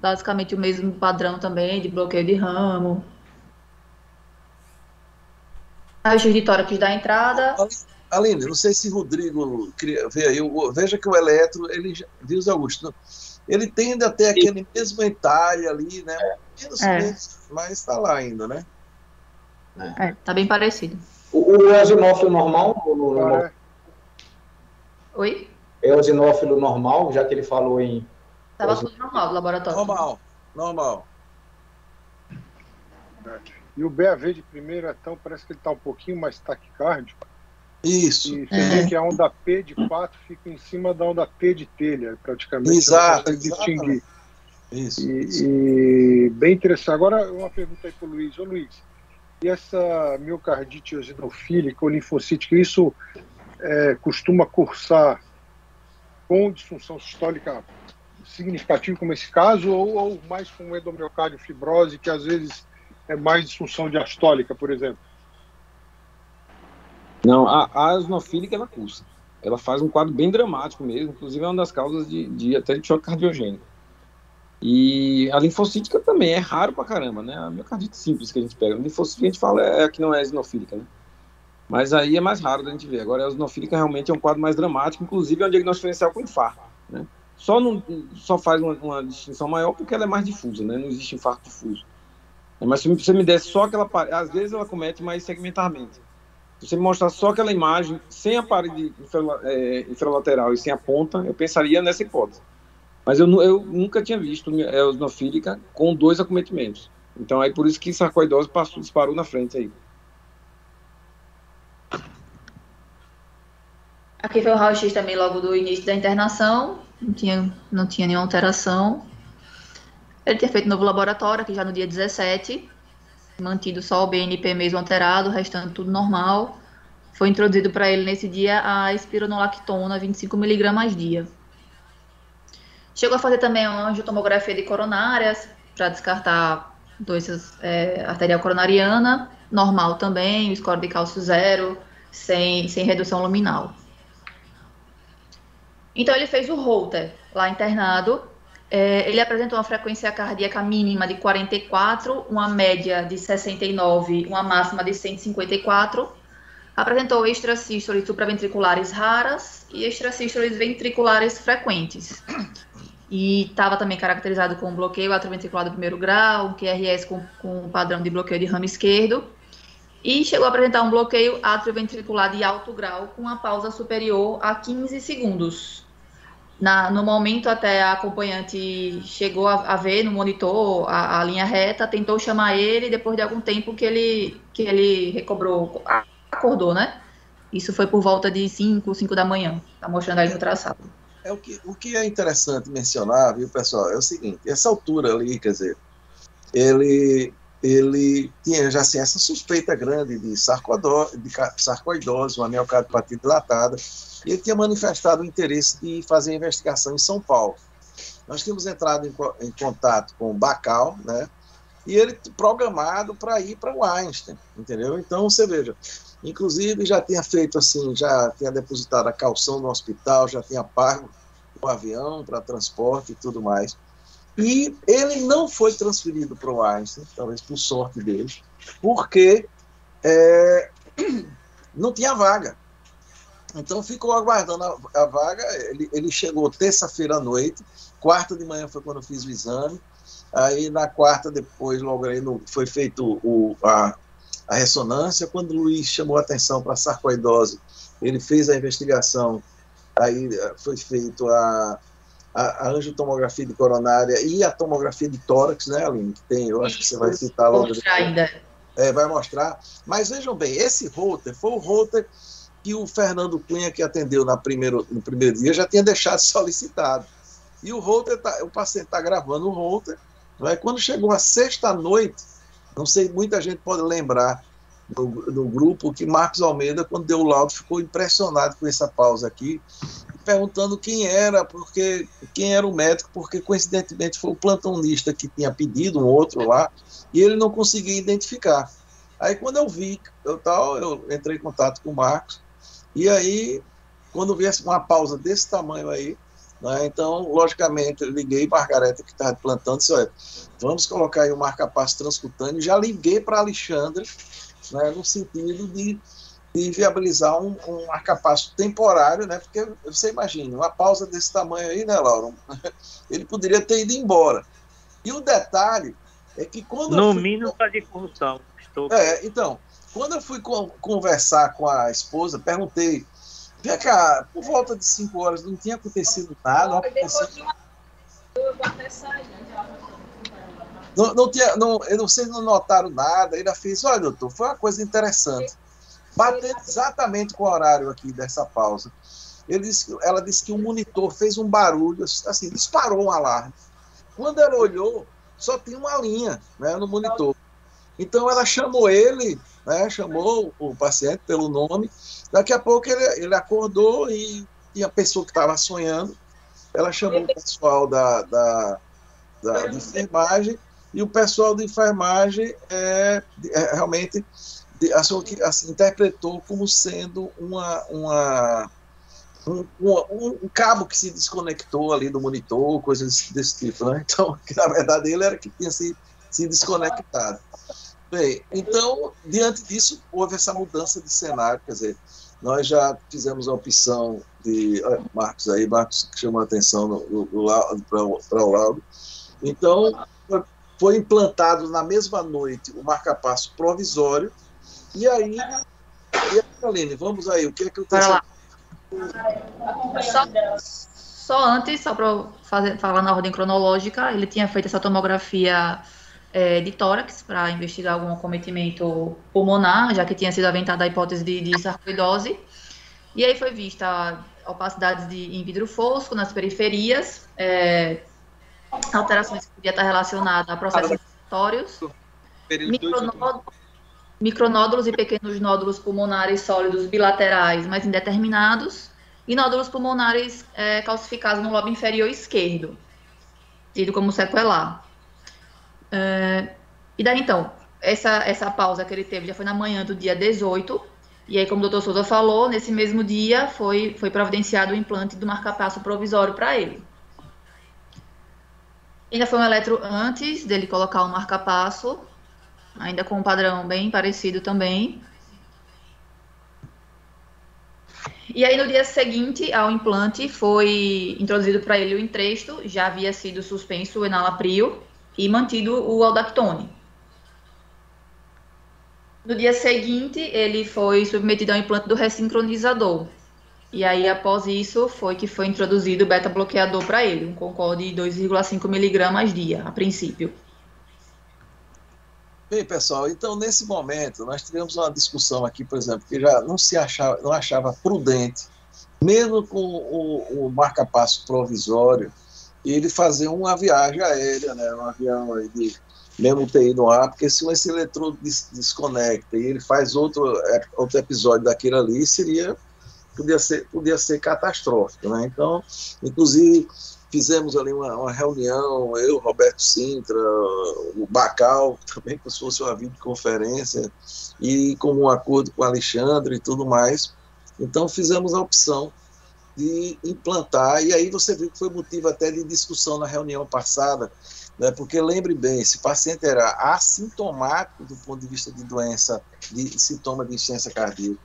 basicamente o mesmo padrão também, de bloqueio de ramo. Raio-x de tórax da entrada. Aline, não sei se Rodrigo vê aí, veja que o eletro, ele viu, Augusto, ele tende a ter aquele mesmo entalhe ali, né? Menos, mas está lá ainda, né? Tá bem parecido. O eosinófilo normal? Oi? Eosinófilo normal, já que ele falou em... Estava tudo normal do laboratório. Normal. E o BAV de primeiro, então, parece que ele está um pouquinho mais taquicárdico. Isso. E você vê que a onda P de 4 fica em cima da onda P de telha, praticamente. Exato. Distinguir. Isso. E bem interessante. Agora, uma pergunta aí para o Luiz. Ô, Luiz, e essa miocardite eosinofílica ou linfocítica, isso costuma cursar com disfunção sistólica significativo como esse caso, ou mais com endomiocárdio fibrose, que às vezes é mais disfunção diastólica, por exemplo? Não, a eosinofílica ela cursa. Ela faz um quadro bem dramático mesmo, inclusive é uma das causas até de choque cardiogênico. E a linfocítica também é raro pra caramba, né? A miocardite simples que a gente pega. A linfocítica a gente fala é a que não é eosinofílica, né? Mas aí é mais raro da gente ver. Agora a eosinofílica realmente é um quadro mais dramático, inclusive é um diagnóstico diferencial com infarto, né? Só faz uma distinção maior porque ela é mais difusa, né? Não existe infarto difuso. Mas se você me desse só aquela parede, às vezes ela comete mais segmentarmente. Se você me mostrar só aquela imagem, sem a parede infralateral e sem a ponta, eu pensaria nessa hipótese. Mas eu nunca tinha visto a eosinofílica com 2 acometimentos. Então, aí por isso que sarcoidose disparou na frente aí. Aqui foi o raio-x também logo do início da internação, não tinha nenhuma alteração. Ele tinha feito novo laboratório aqui já no dia 17, mantido só o BNP mesmo alterado, o restante tudo normal. Foi introduzido para ele nesse dia a espironolactona, 25 mg dia. Chegou a fazer também uma angiotomografia de coronárias para descartar doenças arterial coronariana, normal também, o score de cálcio 0, sem redução luminal. Então ele fez o Holter lá internado. Ele apresentou uma frequência cardíaca mínima de 44, uma média de 69, uma máxima de 154. Apresentou extrasístoles supraventriculares raras e extrasístoles ventriculares frequentes. E estava também caracterizado com bloqueio atrioventricular do primeiro grau, um QRS com padrão de bloqueio de ramo esquerdo. E chegou a apresentar um bloqueio atrioventricular de alto grau com uma pausa superior a 15 segundos. No momento, até a acompanhante chegou a ver no monitor a linha reta, tentou chamar ele, depois de algum tempo que ele recobrou, acordou, né? Isso foi por volta de 5 da manhã. Está mostrando aí no traçado. O que é interessante mencionar, viu, pessoal, é o seguinte: essa altura ali, quer dizer, ele tinha já assim, essa suspeita grande de sarcoidose, uma miocardiopatia dilatada, e ele tinha manifestado o interesse de fazer a investigação em São Paulo. Nós tínhamos entrado em contato com o Bacal, né, e ele programado para ir para o Einstein, entendeu? Então, você veja, inclusive já tinha feito assim, já tinha depositado a calção no hospital, já tinha pago o avião para transporte e tudo mais. E ele não foi transferido para o Einstein, talvez por sorte dele, porque não tinha vaga. Então ficou aguardando a vaga. Ele chegou terça-feira à noite, quarta de manhã foi quando eu fiz o exame. Aí na quarta, depois, logo aí foi feito a ressonância. Quando o Luiz chamou a atenção para a sarcoidose, ele fez a investigação. Aí foi feito a angiotomografia de coronária e a tomografia de tórax, né, Aline? Que tem, eu acho que você vai citar logo. Vai mostrar. Mas vejam bem, esse Holter foi o Holter que o Fernando Cunha, que atendeu no primeiro dia, já tinha deixado solicitado. E o Holter, o paciente está gravando o Holter. Né? Quando chegou a sexta-noite, não sei, muita gente pode lembrar do grupo que Marcos Almeida, quando deu o laudo, ficou impressionado com essa pausa aqui, perguntando quem era o médico, porque coincidentemente foi o plantonista que tinha pedido um outro lá, e ele não conseguia identificar. Aí quando eu vi, eu entrei em contato com o Marcos, e aí, quando vi uma pausa desse tamanho aí, né, então, logicamente, eu liguei para a Margareta, que estava de plantão, disse: olha, vamos colocar aí o marca-passo transcutâneo. Já liguei para a Alexandra, né, no sentido de viabilizar um marca-passo temporário, né, porque você imagina, uma pausa desse tamanho aí, né, Laura? Ele poderia ter ido embora. E o detalhe é que quando no mínimo para de corrupção. Então, quando eu fui conversar com a esposa, perguntei, vem cá, por volta de 5 horas não tinha acontecido nada, vocês não notaram nada. Ainda fez: olha, doutor, foi uma coisa interessante, batendo exatamente com o horário aqui dessa pausa. Ela disse que o monitor fez um barulho, assim, disparou um alarme. Quando ela olhou, só tinha uma linha, né, no monitor. Então ela chamou ele, né, chamou o paciente pelo nome. Daqui a pouco ele acordou e a pessoa que estava sonhando ela chamou o pessoal da de enfermagem, e o pessoal de enfermagem realmente achou que, assim, interpretou como sendo um cabo que se desconectou ali do monitor, coisas desse tipo, né? Então, que na verdade ele era que tinha se desconectado. Bem, então, diante disso, houve essa mudança de cenário, quer dizer, nós já fizemos a opção de Marcos que chamou a atenção para o laudo. Então, foi implantado na mesma noite o marca-passo provisório, e aí, Aline, vamos aí, o que é que aconteceu? Só antes, só para falar na ordem cronológica, ele tinha feito essa tomografia de tórax para investigar algum acometimento pulmonar, já que tinha sido aventada a hipótese de sarcoidose. E aí foi vista opacidades em vidro fosco nas periferias, alterações que podia estar relacionadas a processos inflamatórios, micronódulos e pequenos nódulos pulmonares sólidos bilaterais, mas indeterminados, e nódulos pulmonares calcificados no lobo inferior esquerdo, tido como sequelar. E daí, então, essa pausa que ele teve já foi na manhã do dia 18, e aí, como o Dr. Souza falou, nesse mesmo dia foi providenciado o implante do marca-passo provisório para ele. Ainda foi um eletro antes dele colocar o marca-passo, ainda com um padrão bem parecido também. E aí, no dia seguinte ao implante, foi introduzido para ele o Entresto, já havia sido suspenso o enalapril e mantido o aldactone. No dia seguinte, ele foi submetido ao implante do ressincronizador. E aí, após isso, foi introduzido o beta-bloqueador para ele, um Concorde de 2,5 mg dia, a princípio. Bem, pessoal, então, nesse momento, nós tivemos uma discussão aqui, por exemplo, que já não achava prudente, mesmo com o marca-passo provisório, ele fazer uma viagem aérea, né, um avião aí mesmo UTI no ar, porque se esse eletrodo desconecta e ele faz outro episódio daquele ali, podia ser catastrófico, né? Então, inclusive, fizemos ali uma reunião, eu, Roberto Sintra, o Bacal, também como se fosse uma videoconferência, e com um acordo com o Alexandre e tudo mais. Então, fizemos a opção de implantar, e aí você viu que foi motivo até de discussão na reunião passada, né, porque lembre bem, esse paciente era assintomático do ponto de vista de doença, de sintoma de insuficiência cardíaca.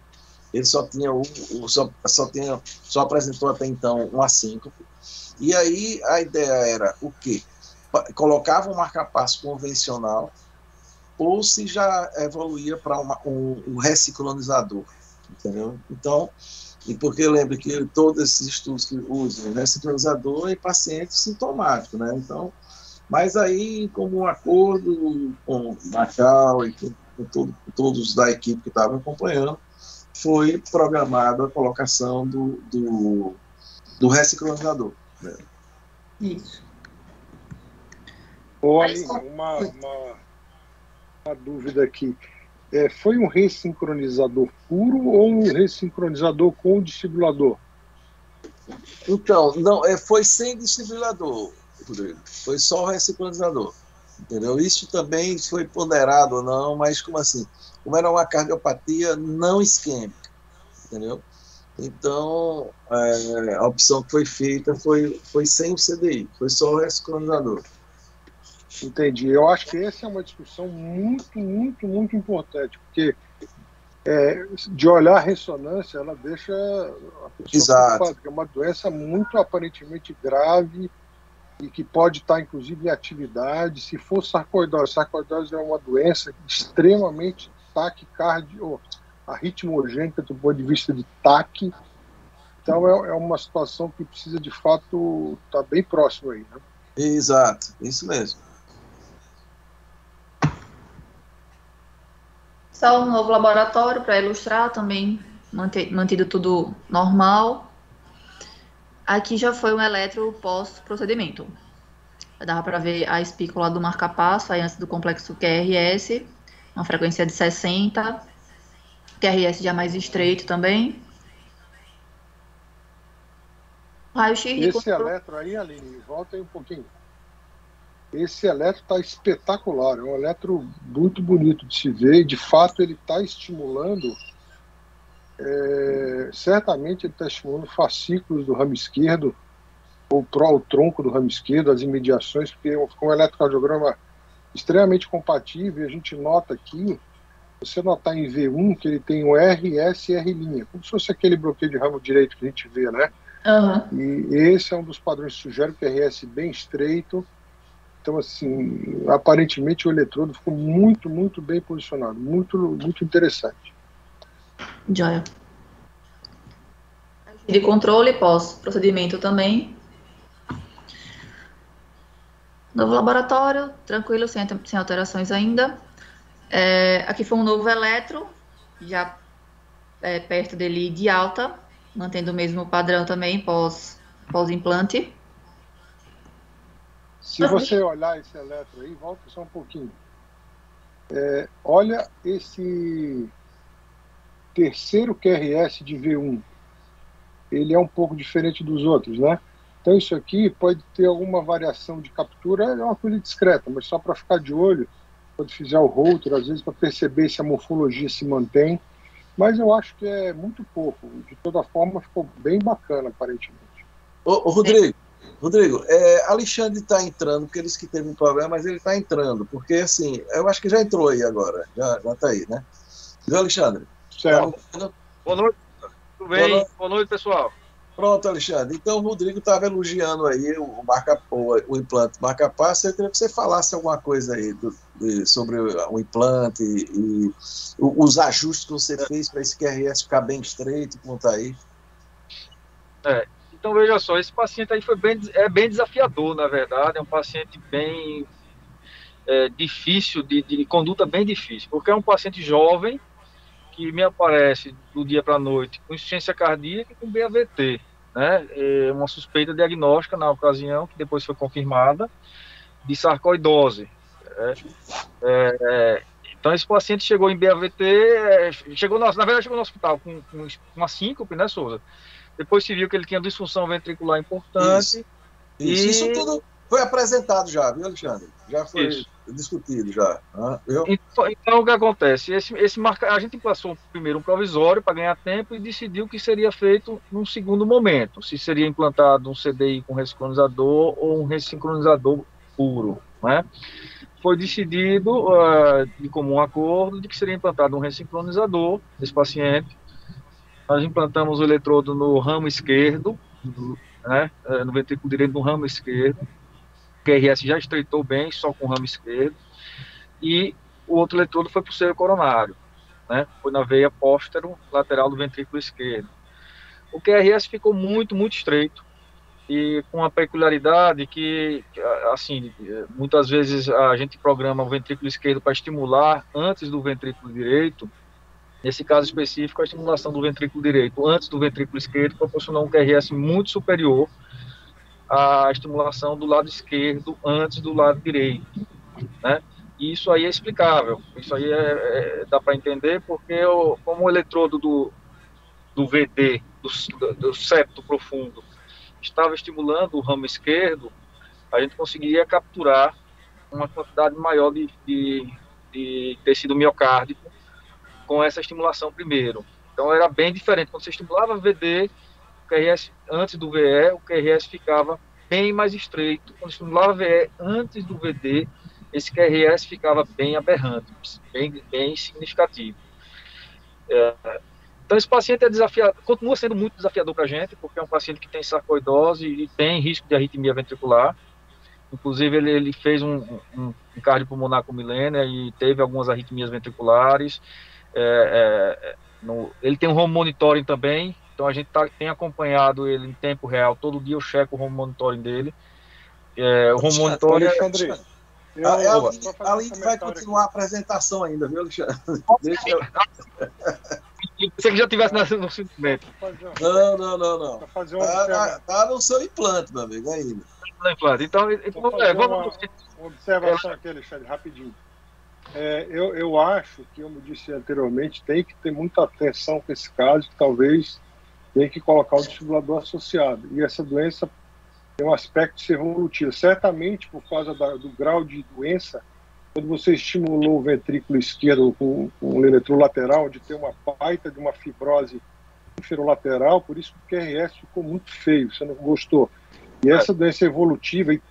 Ele só apresentou até então uma síncope. E aí a ideia era o quê? Colocava um marca-passo convencional ou se já evoluía para um ressincronizador, entendeu? Então, e porque lembre que todos esses estudos que usam ressincronizador em pacientes sintomáticos, né? Então, mas aí, como um acordo com o Bacal e com todos da equipe que estavam acompanhando, foi programada a colocação do ressincronizador. Né? Isso. Olha, uma dúvida aqui. Foi um ressincronizador puro ou um ressincronizador com desfibrilador? Então, não, foi sem desfibrilador, Rodrigo. Foi só o ressincronizador. Entendeu? Isso também foi ponderado ou não, mas como assim? Como era uma cardiopatia não isquêmica, entendeu? Então, a opção que foi feita foi sem o CDI, foi só o ressincronizador. Entendi. Eu acho que essa é uma discussão muito, muito, muito importante, porque de olhar a ressonância, ela deixa a pessoa preocupada, porque é uma doença muito aparentemente grave e que pode estar, inclusive, em atividade. Se for sarcoidose é uma doença extremamente arritmogênica do ponto de vista de TAC. Então, é uma situação que precisa, de fato, estar bem próximo aí, né? Exato, isso mesmo. Só um novo laboratório para ilustrar também, mantido tudo normal. Aqui já foi um eletro pós-procedimento. Dava para ver a espícula do marca-passo, aí antes do complexo QRS, uma frequência de 60, QRS já mais estreito também. Esse eletro aí, Aline, volta aí um pouquinho. Esse eletro está espetacular, é um eletro muito bonito de se ver, e de fato ele está estimulando, certamente ele está estimulando fascículos do ramo esquerdo, ou o tronco do ramo esquerdo, as imediações, porque ficou um eletrocardiograma extremamente compatível, e a gente nota aqui, você notar em V1 que ele tem um RS e R', como se fosse aquele bloqueio de ramo direito que a gente vê, né? Uhum. E esse é um dos padrões que sugere que o RS bem estreito. Então, assim, aparentemente o eletrodo ficou muito, muito bem posicionado, muito, muito interessante. Joia. De controle pós-procedimento também. Novo laboratório, tranquilo, sem alterações ainda. Aqui foi um novo eletro, já perto dele de alta, mantendo o mesmo padrão também pós-implante. Se você olhar esse eletro aí, volta só um pouquinho. Olha esse terceiro QRS de V1. Ele é um pouco diferente dos outros, né? Então isso aqui pode ter alguma variação de captura, é uma coisa discreta, mas só para ficar de olho, quando fizer o Holter, às vezes para perceber se a morfologia se mantém, mas eu acho que é muito pouco. De toda forma, ficou bem bacana, aparentemente. Ô Rodrigo, Alexandre está entrando, porque ele disse que teve um problema, mas ele está entrando, porque assim, eu acho que já entrou aí agora, já está aí, né? Viu, Alexandre? Certo. Boa noite, tudo bem? Boa noite, pessoal. Pronto, Alexandre. Então, o Rodrigo estava elogiando aí o implante marca-passo. Eu queria que você falasse alguma coisa aí sobre o implante e os ajustes que você fez para esse QRS ficar bem estreito, como está aí. Então, veja só, esse paciente aí é bem desafiador, na verdade. É um paciente bem difícil, de conduta bem difícil, porque é um paciente jovem, que me aparece do dia para a noite com insuficiência cardíaca e com BAVT, né? Uma suspeita diagnóstica na ocasião, que depois foi confirmada, de sarcoidose. Então, esse paciente chegou em BAVT, na verdade chegou no hospital com uma síncope, né, Souza? Depois se viu que ele tinha disfunção ventricular importante. Isso tudo foi apresentado já, viu, Alexandre? Já foi discutido já. Então, o que acontece? A gente passou primeiro um provisório para ganhar tempo e decidiu que seria feito num segundo momento, se seria implantado um CDI com ressincronizador ou um ressincronizador puro, né? Foi decidido, de comum acordo, de que seria implantado um ressincronizador nesse paciente. Nós implantamos o eletrodo no ramo esquerdo, né? No ventrículo direito no ramo esquerdo. O QRS já estreitou bem, só com o ramo esquerdo, e o outro eletrodo foi para o seio coronário, né? Foi na veia póstero-lateral do ventrículo esquerdo. O QRS ficou muito, muito estreito, e com a peculiaridade que, assim, muitas vezes a gente programa o ventrículo esquerdo para estimular antes do ventrículo direito. Nesse caso específico, a estimulação do ventrículo direito antes do ventrículo esquerdo proporcionou um QRS muito superior a estimulação do lado esquerdo antes do lado direito, né? E isso aí é explicável, isso aí dá para entender, porque como o eletrodo do VD, do septo profundo, estava estimulando o ramo esquerdo, a gente conseguiria capturar uma quantidade maior de tecido miocárdico com essa estimulação primeiro. Então era bem diferente, quando você estimulava VD, o QRS antes do VE, o QRS ficava bem mais estreito. Quando estimulava VE antes do VD, esse QRS ficava bem aberrante, bem significativo. Então esse paciente continua sendo muito desafiador para a gente, porque é um paciente que tem sarcoidose e tem risco de arritmia ventricular. Inclusive ele fez um cardiopulmonar com milênia e teve algumas arritmias ventriculares. Ele tem um home monitoring também, então a gente tem acompanhado ele em tempo real, todo dia eu checo o home monitoring dele. O home monitoring Além vai continuar a apresentação ainda, viu, Alexandre? Você que já tivesse no simplesmente. Não. Tá no seu implante, meu amigo, ainda. No implante. Então vamos... Uma observação aqui, Alexandre, rapidinho. Eu acho que, como disse anteriormente, tem que ter muita atenção com esse caso, que talvez tem que colocar o desfibrilador associado. E essa doença tem um aspecto evolutivo. Certamente, por causa do grau de doença, quando você estimulou o ventrículo esquerdo com o eletrolateral, onde tem uma baita de uma fibrose inferolateral, por isso que o QRS ficou muito feio, você não gostou. E essa doença evolutiva e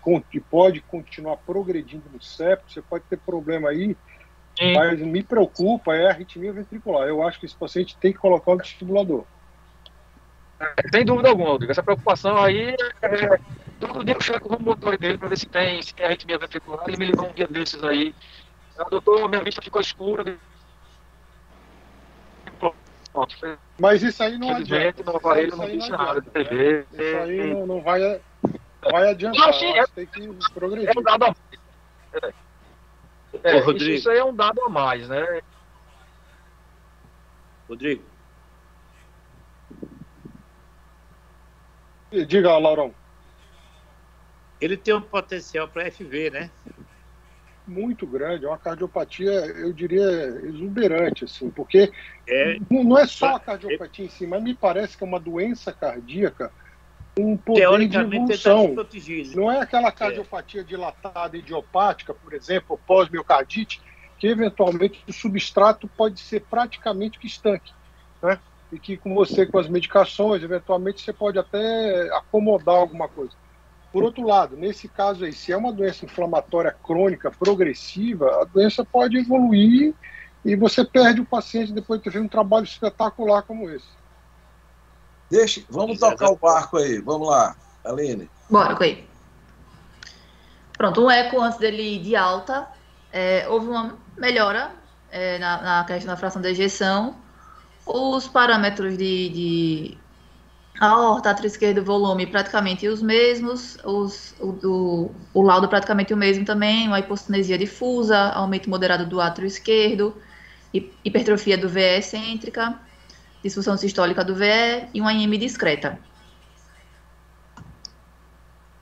pode continuar progredindo no septo, você pode ter problema aí, mas me preocupa é a arritmia ventricular. Eu acho que esse paciente tem que colocar um desfibrilador. Sem dúvida alguma, Rodrigo. Essa preocupação aí, todo dia eu chego com o motor dele para ver se tem arritmia ventricular. Ele me ligou um dia desses aí. Doutor, minha vista ficou escura. Mas isso aí não adianta. No aparelho não disse nada de TV. Isso aí não vai adiantar. Não, sim, tem que progredir. É um dado a mais. Rodrigo. Isso aí é um dado a mais, né? Rodrigo. Diga, Laurão. Ele tem um potencial para FV, né? Muito grande, é uma cardiopatia, eu diria, exuberante, assim, porque não é só a cardiopatia em si, mas me parece que é uma doença cardíaca com poder de evolução. Não é aquela cardiopatia dilatada idiopática, por exemplo, pós-miocardite, que eventualmente o substrato pode ser praticamente que estanque, né? E que com as medicações, eventualmente você pode até acomodar alguma coisa. Por outro lado, nesse caso aí, se é uma doença inflamatória crônica progressiva, a doença pode evoluir e você perde o paciente depois de ter feito um trabalho espetacular como esse. Vamos tocar o barco aí. Vamos lá, Aline. Bora, ok. Pronto, um eco antes dele ir de alta. Houve uma melhora na questão da fração da ejeção. Os parâmetros de aorta, átrio esquerdo, volume praticamente os mesmos, o laudo praticamente o mesmo também, uma hipocinesia difusa, aumento moderado do átrio esquerdo, hipertrofia do VE excêntrica, disfunção sistólica do VE e uma IM discreta.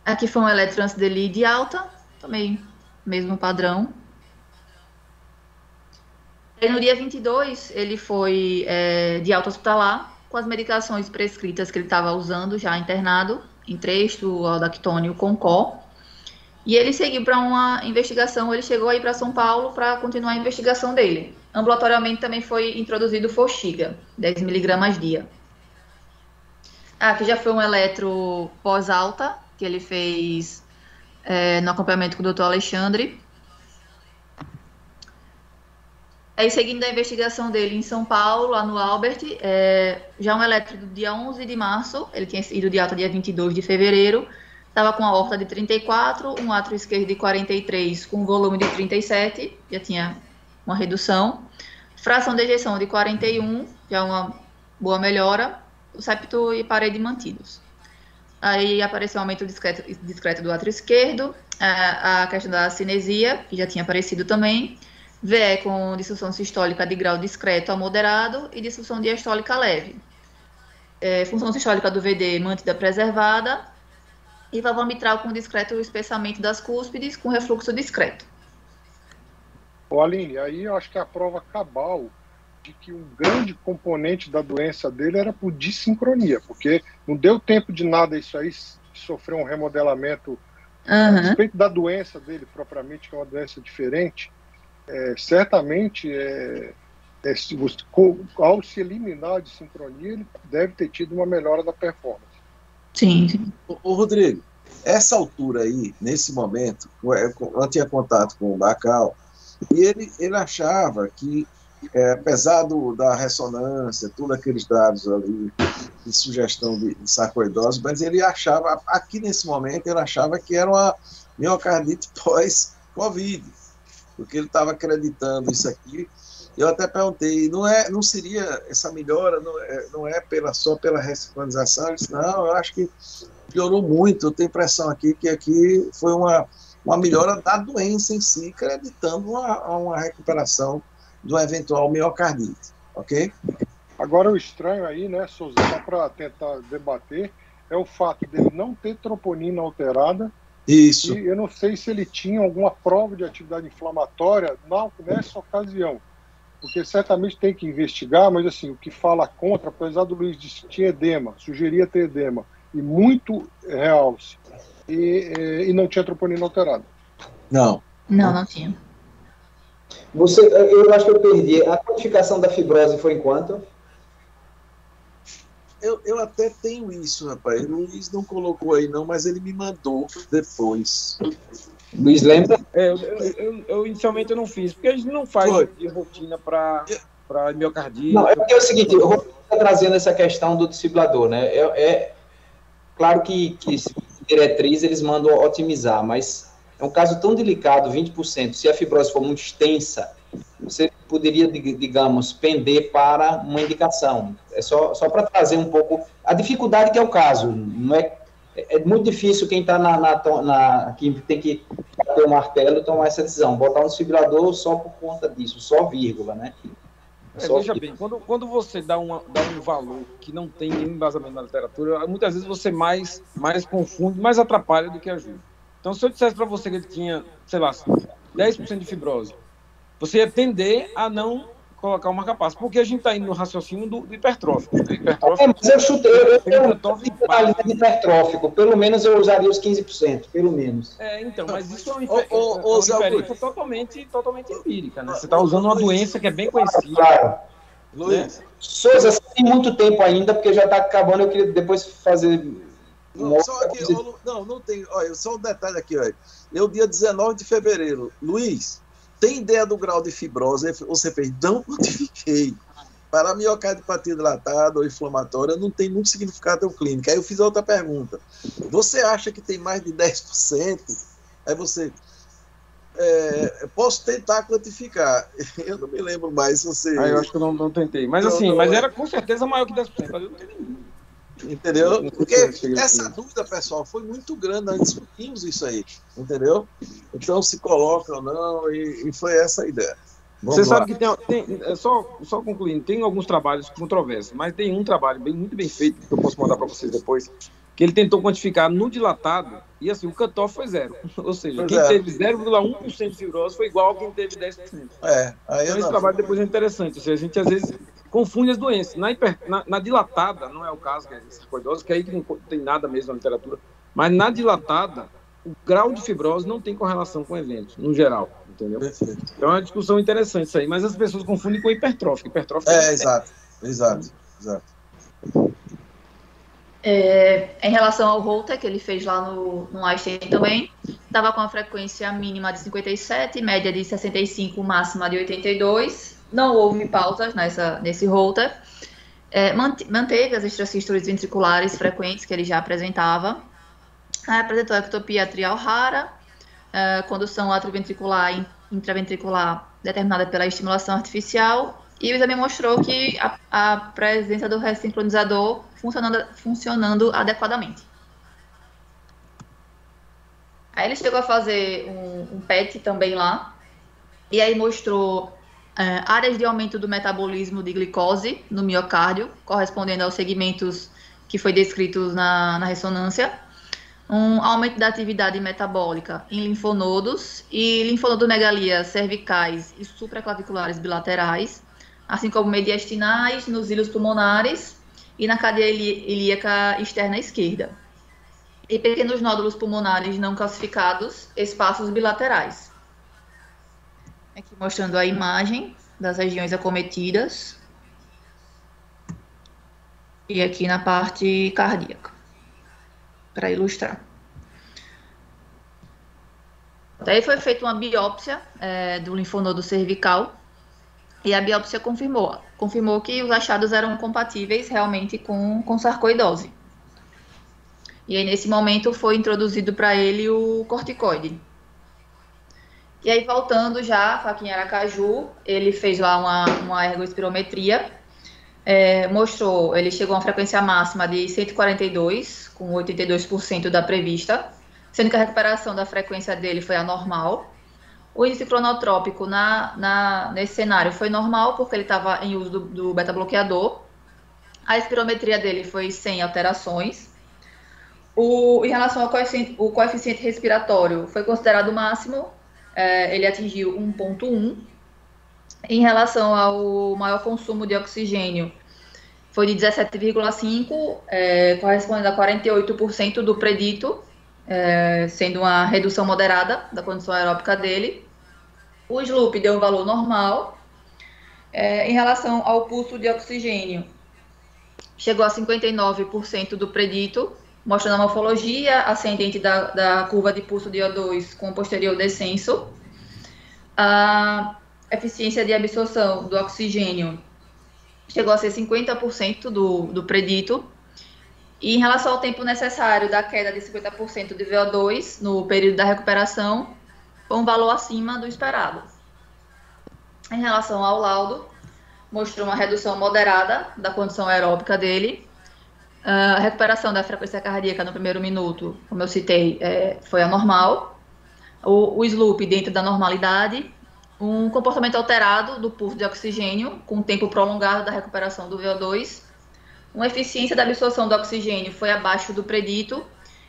Aqui foi um eletro antes dele de alta, também mesmo padrão. E no dia 22, ele foi de alta hospitalar, com as medicações prescritas que ele estava usando, já internado, Entresto, Aldactone, Concor. E ele seguiu para uma investigação, ele chegou aí para São Paulo para continuar a investigação dele. Ambulatorialmente também foi introduzido Forxiga, 10 mg dia. Aqui já foi um eletro pós-alta, que ele fez no acompanhamento com o Dr. Alexandre. Aí, seguindo a investigação dele em São Paulo, lá no Albert, já um eletro do dia 11 de março, ele tinha ido de alta dia 22 de fevereiro, estava com a aorta de 34, um átrio esquerdo de 43, com um volume de 37, já tinha uma redução, fração de ejeção de 41, já uma boa melhora, o septo e parede mantidos. Aí apareceu um aumento discreto do átrio esquerdo, a questão da cinesia, que já tinha aparecido também, VE com disfunção sistólica de grau discreto a moderado e disfunção diastólica leve. Função sistólica do VD mantida preservada e válvula mitral com discreto espessamento das cúspides com refluxo discreto. Aline, aí eu acho que a prova cabal de que um grande componente da doença dele era por dissincronia, porque não deu tempo de nada isso aí sofrer um remodelamento a respeito da doença dele propriamente, que é uma doença diferente. Certamente, ao se eliminar a dissincronia, ele deve ter tido uma melhora da performance. Sim. Ô Rodrigo, essa altura aí, nesse momento, eu tinha contato com o Bacal, e ele achava que, apesar da ressonância, todos aqueles dados ali, de sugestão de sarcoidose, mas ele achava, aqui nesse momento, ele achava que era uma miocardite pós-Covid, porque ele estava acreditando isso aqui. Eu até perguntei, não seria essa melhora, não é só pela ressincronização? Ele disse, não, eu acho que piorou muito, eu tenho impressão aqui que aqui foi uma melhora da doença em si, acreditando uma recuperação de uma eventual miocardite, ok? Agora o estranho aí, né, Souza, só para tentar debater, é o fato dele não ter troponina alterada. Isso. E eu não sei se ele tinha alguma prova de atividade inflamatória nessa ocasião. porque certamente tem que investigar, mas assim, o que fala contra, apesar do Luiz dizer tinha edema, sugeria ter edema, e muito realce, e não tinha troponina alterada. Não tinha. Eu acho que eu perdi. A quantificação da fibrose foi em quanto? Eu até tenho isso, rapaz. O Luiz não colocou aí, não, mas ele me mandou depois. Luiz, lembra? Eu inicialmente eu não fiz, porque a gente não faz de rotina para miocardia. Não, é porque é o seguinte, o Rodrigo está trazendo essa questão do desfibrilador, né? Claro que diretriz eles mandam otimizar, mas é um caso tão delicado, 20%, se a fibrose for muito extensa, você poderia, digamos, pender para uma indicação. É só para trazer um pouco a dificuldade que é o caso. Não é muito difícil quem está que tem que bater o martelo tomar essa decisão, botar um desfibrilador só por conta disso, só vírgula, né? Veja bem, quando você dá um valor que não tem nenhum embasamento na literatura, muitas vezes você mais confunde, mais atrapalha do que ajuda. Então, se eu dissesse para você que ele tinha, sei lá, 10% de fibrose, você ia tender a não colocar o marca-passo, porque a gente está indo no raciocínio do hipertrófico. Né? Mas eu chutei, a linha de hipertrófico, pelo menos eu usaria os 15%, pelo menos. Então, mas isso é uma experiência totalmente empírica, né? Você está usando uma doença que é bem conhecida. Claro. Luiz. Souza, você tem muito tempo ainda, porque já está acabando, eu queria depois fazer... Não tem. Olha, só um detalhe aqui, olha. Eu, dia 19 de fevereiro, Luiz, tem ideia do grau de fibrose? Você fez, não quantifiquei. Para a miocardiopatia dilatada ou inflamatória, não tem muito significado clínico. Aí eu fiz outra pergunta. Você acha que tem mais de 10%? Aí você... posso tentar quantificar. Eu não me lembro mais se você... eu acho que eu não tentei. Mas mas era com certeza maior que 10%. Mas eu não tenho nenhum. Entendeu? Porque essa dúvida, pessoal, foi muito grande, nós discutimos isso aí, entendeu? Então, se coloca ou não, e foi essa a ideia. Você sabe que tem só concluindo, tem alguns trabalhos controversos, mas tem um trabalho muito bem feito, que eu posso mandar para vocês depois, que ele tentou quantificar no dilatado, e assim, o cutoff foi 0. Ou seja, quem teve 0,1% de fibrose foi igual a quem teve 10%. Então, esse trabalho depois é interessante, ou seja, a gente às vezes confunde as doenças. Na dilatada, não é o caso, que é a sarcoidose, que aí que não tem nada mesmo na literatura, mas na dilatada, o grau de fibrose não tem correlação com eventos, no geral, entendeu? Perfeito. Então é uma discussão interessante isso aí, mas as pessoas confundem com hipertrófico. Exato. Em relação ao Holter, que ele fez lá no Einstein também, estava com a frequência mínima de 57, média de 65, máxima de 82. Não houve pausas nesse Holter. Manteve as extrasístoles ventriculares frequentes que ele já apresentava. Apresentou ectopia atrial rara, condução atrioventricular e intraventricular determinada pela estimulação artificial. E o exame mostrou que a presença do ressincronizador funcionando adequadamente. Aí ele chegou a fazer um PET também lá, e aí mostrou áreas de aumento do metabolismo de glicose no miocárdio, correspondendo aos segmentos que foi descritos na ressonância, um aumento da atividade metabólica em linfonodos e linfonodomegalia cervicais e supraclaviculares bilaterais, assim como mediastinais, nos íleos pulmonares e na cadeia ilíaca externa esquerda. E pequenos nódulos pulmonares não calcificados, espaços bilaterais. Aqui mostrando a imagem das regiões acometidas. E aqui na parte cardíaca, para ilustrar. Daí foi feita uma biópsia do linfonodo cervical, e a biópsia confirmou que os achados eram compatíveis realmente com sarcoidose. E aí, nesse momento, foi introduzido para ele o corticoide. E aí, voltando já, Faquinha Aracaju, ele fez lá uma ergospirometria, mostrou, ele chegou a uma frequência máxima de 142, com 82% da prevista, sendo que a recuperação da frequência dele foi anormal. O índice cronotrópico nesse cenário foi normal, porque ele estava em uso do beta-bloqueador. A espirometria dele foi sem alterações. Em relação ao coeficiente respiratório, foi considerado máximo, ele atingiu 1,1. Em relação ao maior consumo de oxigênio, foi de 17,5, correspondendo a 48% do predito, sendo uma redução moderada da condição aeróbica dele. O SLOOP deu um valor normal. Em relação ao pulso de oxigênio, chegou a 59% do predito, mostrando a morfologia ascendente da curva de pulso de O2 com posterior descenso. A eficiência de absorção do oxigênio chegou a ser 50% do predito. E em relação ao tempo necessário da queda de 50% de VO2 no período da recuperação, foi um valor acima do esperado. Em relação ao laudo, mostrou uma redução moderada da condição aeróbica dele. A recuperação da frequência cardíaca no primeiro minuto, como eu citei, foi anormal. O SLOOP dentro da normalidade. Um comportamento alterado do pulso de oxigênio, com tempo prolongado da recuperação do VO2. Uma eficiência da absorção do oxigênio foi abaixo do predito.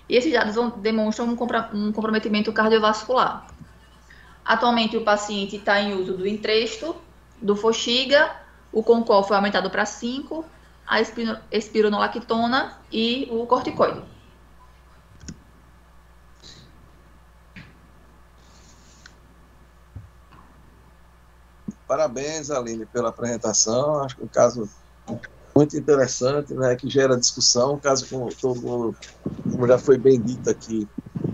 E esses dados demonstram um comprometimento cardiovascular. Atualmente, o paciente está em uso do Entresto, do Forxiga, o Concol foi aumentado para 5, a espironolactona e o corticoide. Parabéns, Aline, pela apresentação. Acho que um caso muito interessante, né, que gera discussão, um caso como já foi bem dito aqui,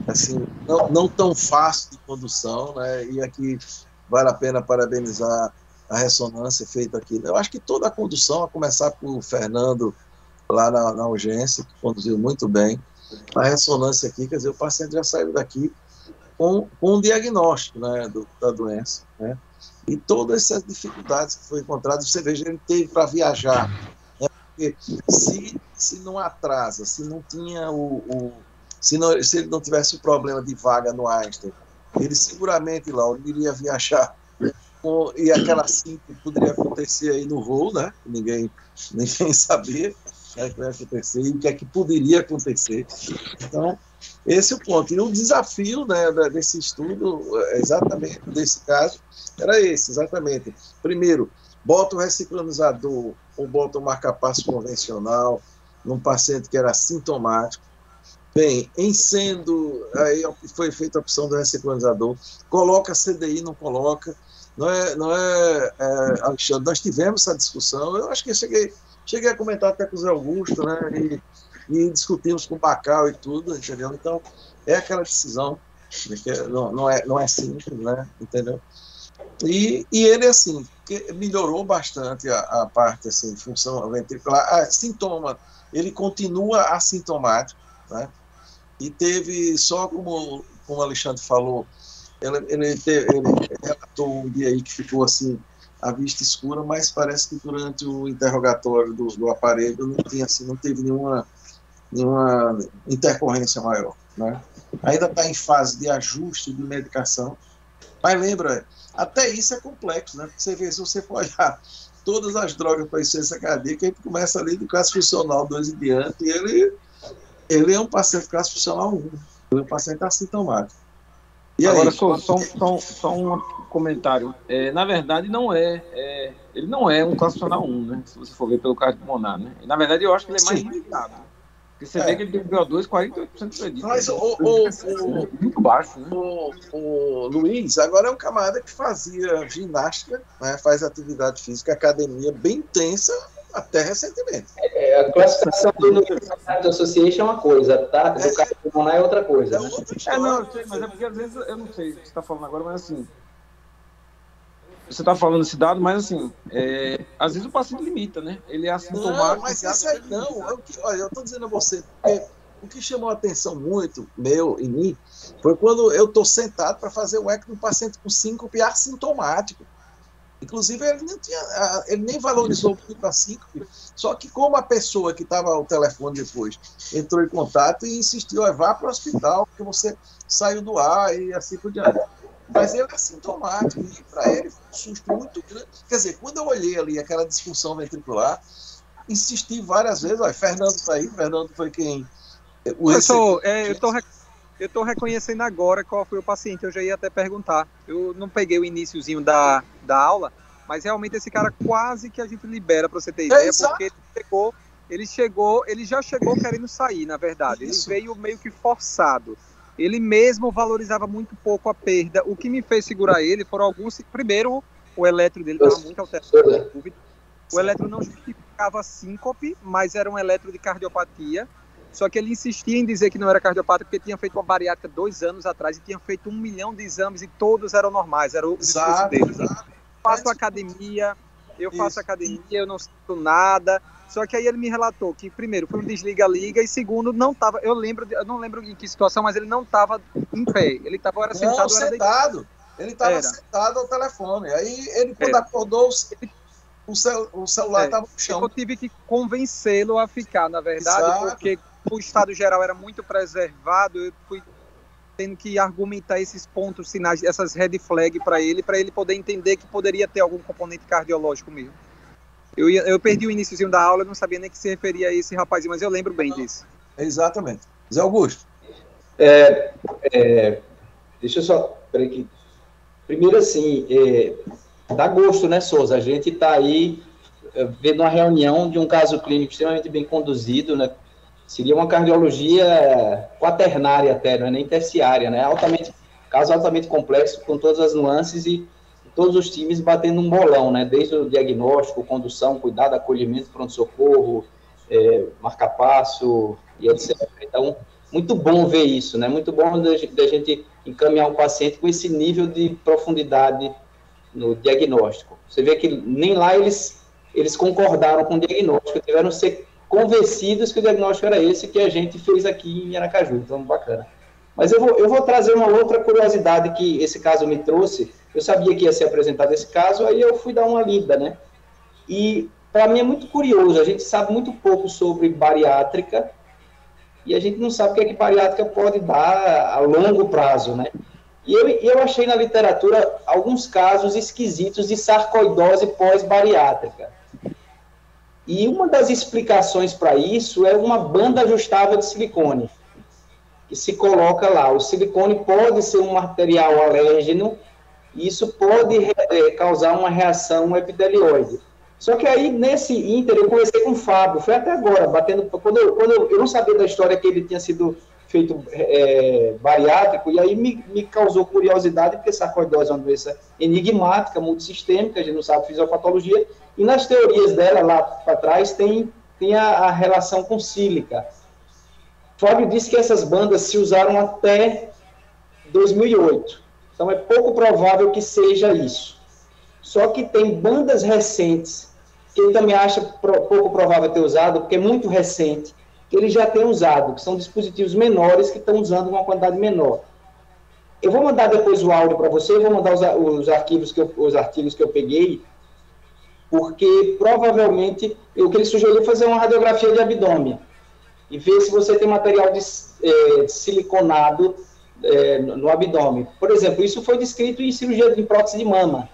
assim, não tão fácil de condução, né, e aqui vale a pena parabenizar a ressonância feita aqui. Eu acho que toda a condução, a começar por Fernando, lá na urgência, que conduziu muito bem, a ressonância aqui, quer dizer, o paciente já saiu daqui com um diagnóstico, né, da doença, né, e todas essas dificuldades que foram encontradas, você veja, ele teve para viajar, né, porque se não atrasa, se não tinha se ele não tivesse o problema de vaga no Einstein, ele seguramente lá ele iria viajar, e aquela assim que poderia acontecer aí no voo, né, ninguém sabia, né, o que ia acontecer e o que é que poderia acontecer. Então, esse é o ponto. E o desafio, né, desse estudo, exatamente desse caso, era esse, exatamente. Primeiro, bota o ressincronizador ou bota o marca-passo convencional num paciente que era assintomático. Bem, aí foi feita a opção do ressincronizador, coloca CDI, não coloca. Não é, Alexandre, nós tivemos essa discussão, eu acho que eu cheguei a comentar até com o Zé Augusto, né, e discutimos com o Bacal e tudo, entendeu? Então, é aquela decisão, que não é simples, né, entendeu? E ele, assim, melhorou bastante a parte, assim, função ventricular, sintoma, ele continua assintomático, né, e teve só, como o Alexandre falou, ele relatou um dia aí que ficou assim, a vista escura, mas parece que durante o interrogatório do aparelho não teve nenhuma intercorrência maior, né? Ainda está em fase de ajuste de medicação, mas lembra, até isso é complexo, né? Porque você vê, se você for olhar todas as drogas para insuficiência cardíaca, a gente começa ali do classe funcional 2 e diante, e ele é um paciente classe funcional 1, ele é um paciente assintomático. E agora, aí? só um comentário. Na verdade, ele não é um classe funcional 1, né? Se você for ver pelo cardiopulmonar, né? Na verdade, eu acho que ele é mais limitado. Porque você vê que ele tem VO2 48% predito. Mas muito baixo, né? O Luiz, agora é um camarada que fazia ginástica, né? Faz atividade física, academia bem intensa, até recentemente. A classificação do American Heart Association é uma coisa, tá? Do cardiopulmonar é outra coisa. Né? Não, eu sei, mas é porque às vezes, eu não sei o que você está falando agora, mas assim, você está falando esse dado, mas assim, às vezes o paciente limita, né? Ele é assintomático. Não, mas isso aí não. Olha, eu estou dizendo a você, porque o que chamou a atenção muito, em mim, foi quando eu estou sentado para fazer o eco de um paciente com síncope assintomático. Inclusive, ele nem valorizou muito a síncope, só que como a pessoa que estava ao telefone depois entrou em contato e insistiu, vá para o hospital, porque você saiu do ar e assim por diante. Mas ele é assintomático, e para ele foi um susto muito grande. Quer dizer, quando eu olhei ali aquela disfunção ventricular, insisti várias vezes, Fernando está aí, Fernando foi quem... Eu estou reconhecendo agora qual foi o paciente, eu já ia até perguntar. Eu não peguei o iniciozinho da aula, mas realmente esse cara quase que a gente libera, para você ter ideia, porque ele já chegou querendo sair, na verdade. Isso. Ele veio meio que forçado. Ele mesmo valorizava muito pouco a perda. O que me fez segurar ele foram alguns... Primeiro, o eletro dele estava muito alterado. O eletro não justificava síncope, mas era um eletro de cardiopatia. Só que ele insistia em dizer que não era cardiopata porque tinha feito uma bariátrica 2 anos atrás e tinha feito 1 milhão de exames e todos eram normais. Era o discurso dele. Eu faço academia, eu não sinto nada. Só que aí ele me relatou que, primeiro, foi um desliga-liga e, segundo, não estava... Eu não lembro em que situação, mas ele não estava em pé. Ele estava sentado. Sentado. Ele estava sentado ao telefone. Aí, ele, quando acordou, o celular estava no chão. Eu tive que convencê-lo a ficar, na verdade, porque o estado geral era muito preservado. Eu fui tendo que argumentar esses pontos, sinais, essas red flag para ele poder entender que poderia ter algum componente cardiológico mesmo. Eu perdi o iniciozinho da aula, eu não sabia nem que se referia a esse rapazinho, mas eu lembro bem disso. Exatamente. Zé Augusto. Deixa eu só... Peraí que... Primeiro, assim, dá gosto, né, Souza? A gente está aí vendo uma reunião de um caso clínico extremamente bem conduzido, né? Seria uma cardiologia quaternária até, não é nem terciária, né? Caso altamente complexo, com todas as nuances e todos os times batendo um bolão, né? Desde o diagnóstico, condução, cuidado, acolhimento, pronto-socorro, marca-passo e etc. Então, muito bom ver isso, né? Muito bom da gente encaminhar um paciente com esse nível de profundidade no diagnóstico. Você vê que nem lá eles concordaram com o diagnóstico, tiveram que ser convencidos que o diagnóstico era esse que a gente fez aqui em Aracaju. Então, bacana. Mas eu vou trazer uma outra curiosidade que esse caso me trouxe. Eu sabia que ia ser apresentado esse caso, aí eu fui dar uma lida, né? E, para mim, é muito curioso. A gente sabe muito pouco sobre bariátrica e a gente não sabe o que é que bariátrica pode dar a longo prazo, né? E eu achei na literatura alguns casos esquisitos de sarcoidose pós-bariátrica. E uma das explicações para isso é uma banda ajustável de silicone, que se coloca lá. O silicone pode ser um material alérgeno, e isso pode causar uma reação epitelioide. Só que aí, nesse ínter, eu conversei com o Fábio, foi até agora, quando eu não sabia da história que ele tinha sido feito bariátrico, e aí me causou curiosidade, porque sarcoidose é uma doença enigmática, multissistêmica, a gente não sabe fisiopatologia, e nas teorias dela, lá para trás, tem a relação com sílica. Fábio disse que essas bandas se usaram até 2008, então é pouco provável que seja isso. Só que tem bandas recentes, que ele também acha pouco provável ter usado, porque é muito recente, que ele já tem usado, que são dispositivos menores que estão usando uma quantidade menor. Eu vou mandar depois o áudio para você, eu vou mandar os artigos que eu peguei, porque provavelmente o que ele sugeriu é fazer uma radiografia de abdômen e ver se você tem material siliconado no abdômen. Por exemplo, isso foi descrito em cirurgia de prótese de mama,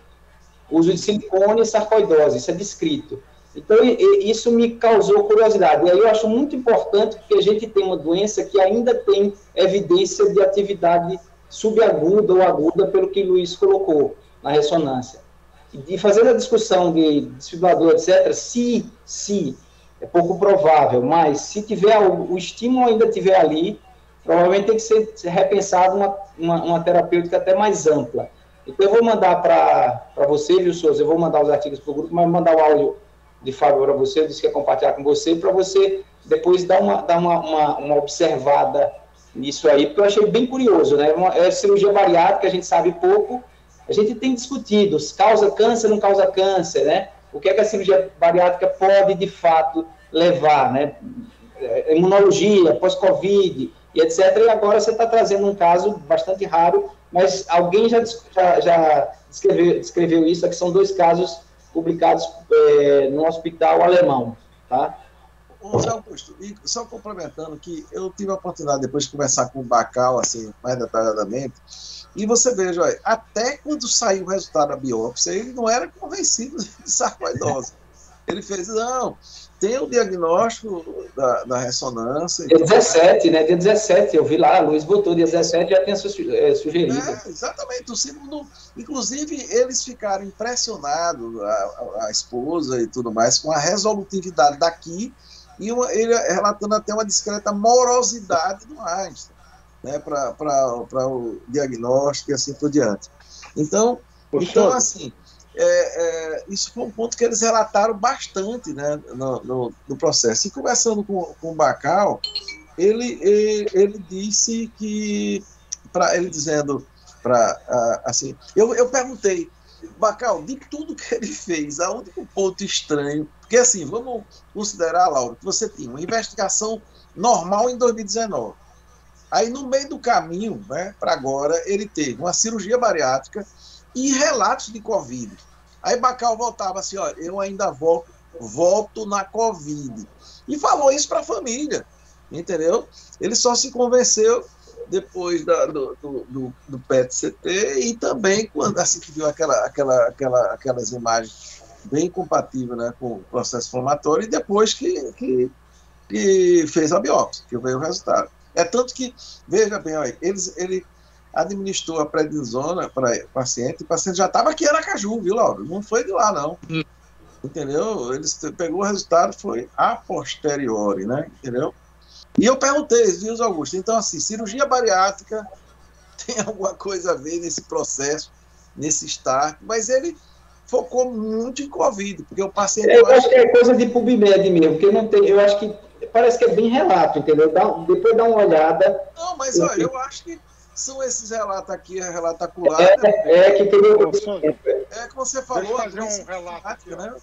uso de silicone e sarcoidose, isso é descrito. Então, isso me causou curiosidade. E aí eu acho muito importante, porque a gente tem uma doença que ainda tem evidência de atividade subaguda ou aguda, pelo que o Luiz colocou na ressonância. E fazendo a discussão de desfibrilador, etc., se é pouco provável, mas se tiver o estímulo ainda estiver ali, provavelmente tem que ser repensado uma terapêutica até mais ampla. Então, eu vou mandar para você, viu, Souza? Eu vou mandar os artigos para o grupo, mas vou mandar o áudio de Fábio para você, eu disse que ia compartilhar com você, para você depois dar uma observada nisso aí, porque eu achei bem curioso, né? É cirurgia bariátrica, a gente sabe pouco, a gente tem discutido, causa câncer, não causa câncer, né? O que é que a cirurgia bariátrica pode, de fato, levar, né? Imunologia, pós-Covid, e etc. E agora você está trazendo um caso bastante raro, mas alguém já descreveu isso, que são 2 casos publicados no hospital alemão, tá? Zé Augusto, e só complementando que eu tive a oportunidade depois de conversar com o Bacal, assim, mais detalhadamente, e você veja, olha, até quando saiu o resultado da biópsia, ele não era convencido de sarcoidose. Ele fez, não, tem o diagnóstico da ressonância. Dia 17, né? Dia 17, eu vi lá, a Luiz botou, dia 17 já tinha sugerido. Exatamente, o símbolo, inclusive eles ficaram impressionados, a esposa e tudo mais, com a resolutividade daqui, e ele relatando até uma discreta morosidade do Einstein, né, para o diagnóstico e assim por diante. Então assim, isso foi um ponto que eles relataram bastante, né, no processo. E conversando com o Bacal, ele disse que, ele dizendo, assim, eu perguntei, Bacal, de tudo que ele fez, o único ponto estranho, porque assim, vamos considerar, Laura, que você tinha uma investigação normal em 2019. Aí, no meio do caminho, né, para agora, ele teve uma cirurgia bariátrica e relatos de Covid. Aí Bacal voltava assim, ó, eu ainda volto na Covid. E falou isso para a família, entendeu? Ele só se convenceu depois do PET-CT e também quando assim que viu aquelas imagens bem compatíveis, né, com o processo inflamatório, e depois que fez a biópsia, que veio o resultado. É tanto que, veja bem, olha, ele administrou a prednisona para o paciente já estava aqui em Aracaju, viu, Laura? Não foi de lá, não. Entendeu? Ele pegou o resultado, foi a posteriori, né? Entendeu? E eu perguntei, viu, Augusto? Então, assim, cirurgia bariátrica tem alguma coisa a ver nesse processo, nesse start, mas ele focou muito em Covid, porque o paciente... Eu acho que é coisa de PubMed mesmo, porque não tem, eu acho que parece que é bem relato, entendeu? Depois dá uma olhada. Não, mas olha, eu acho que são esses relatos aqui, relato acular. Que tem... É que você falou. Deixa eu fazer um relato aqui, né?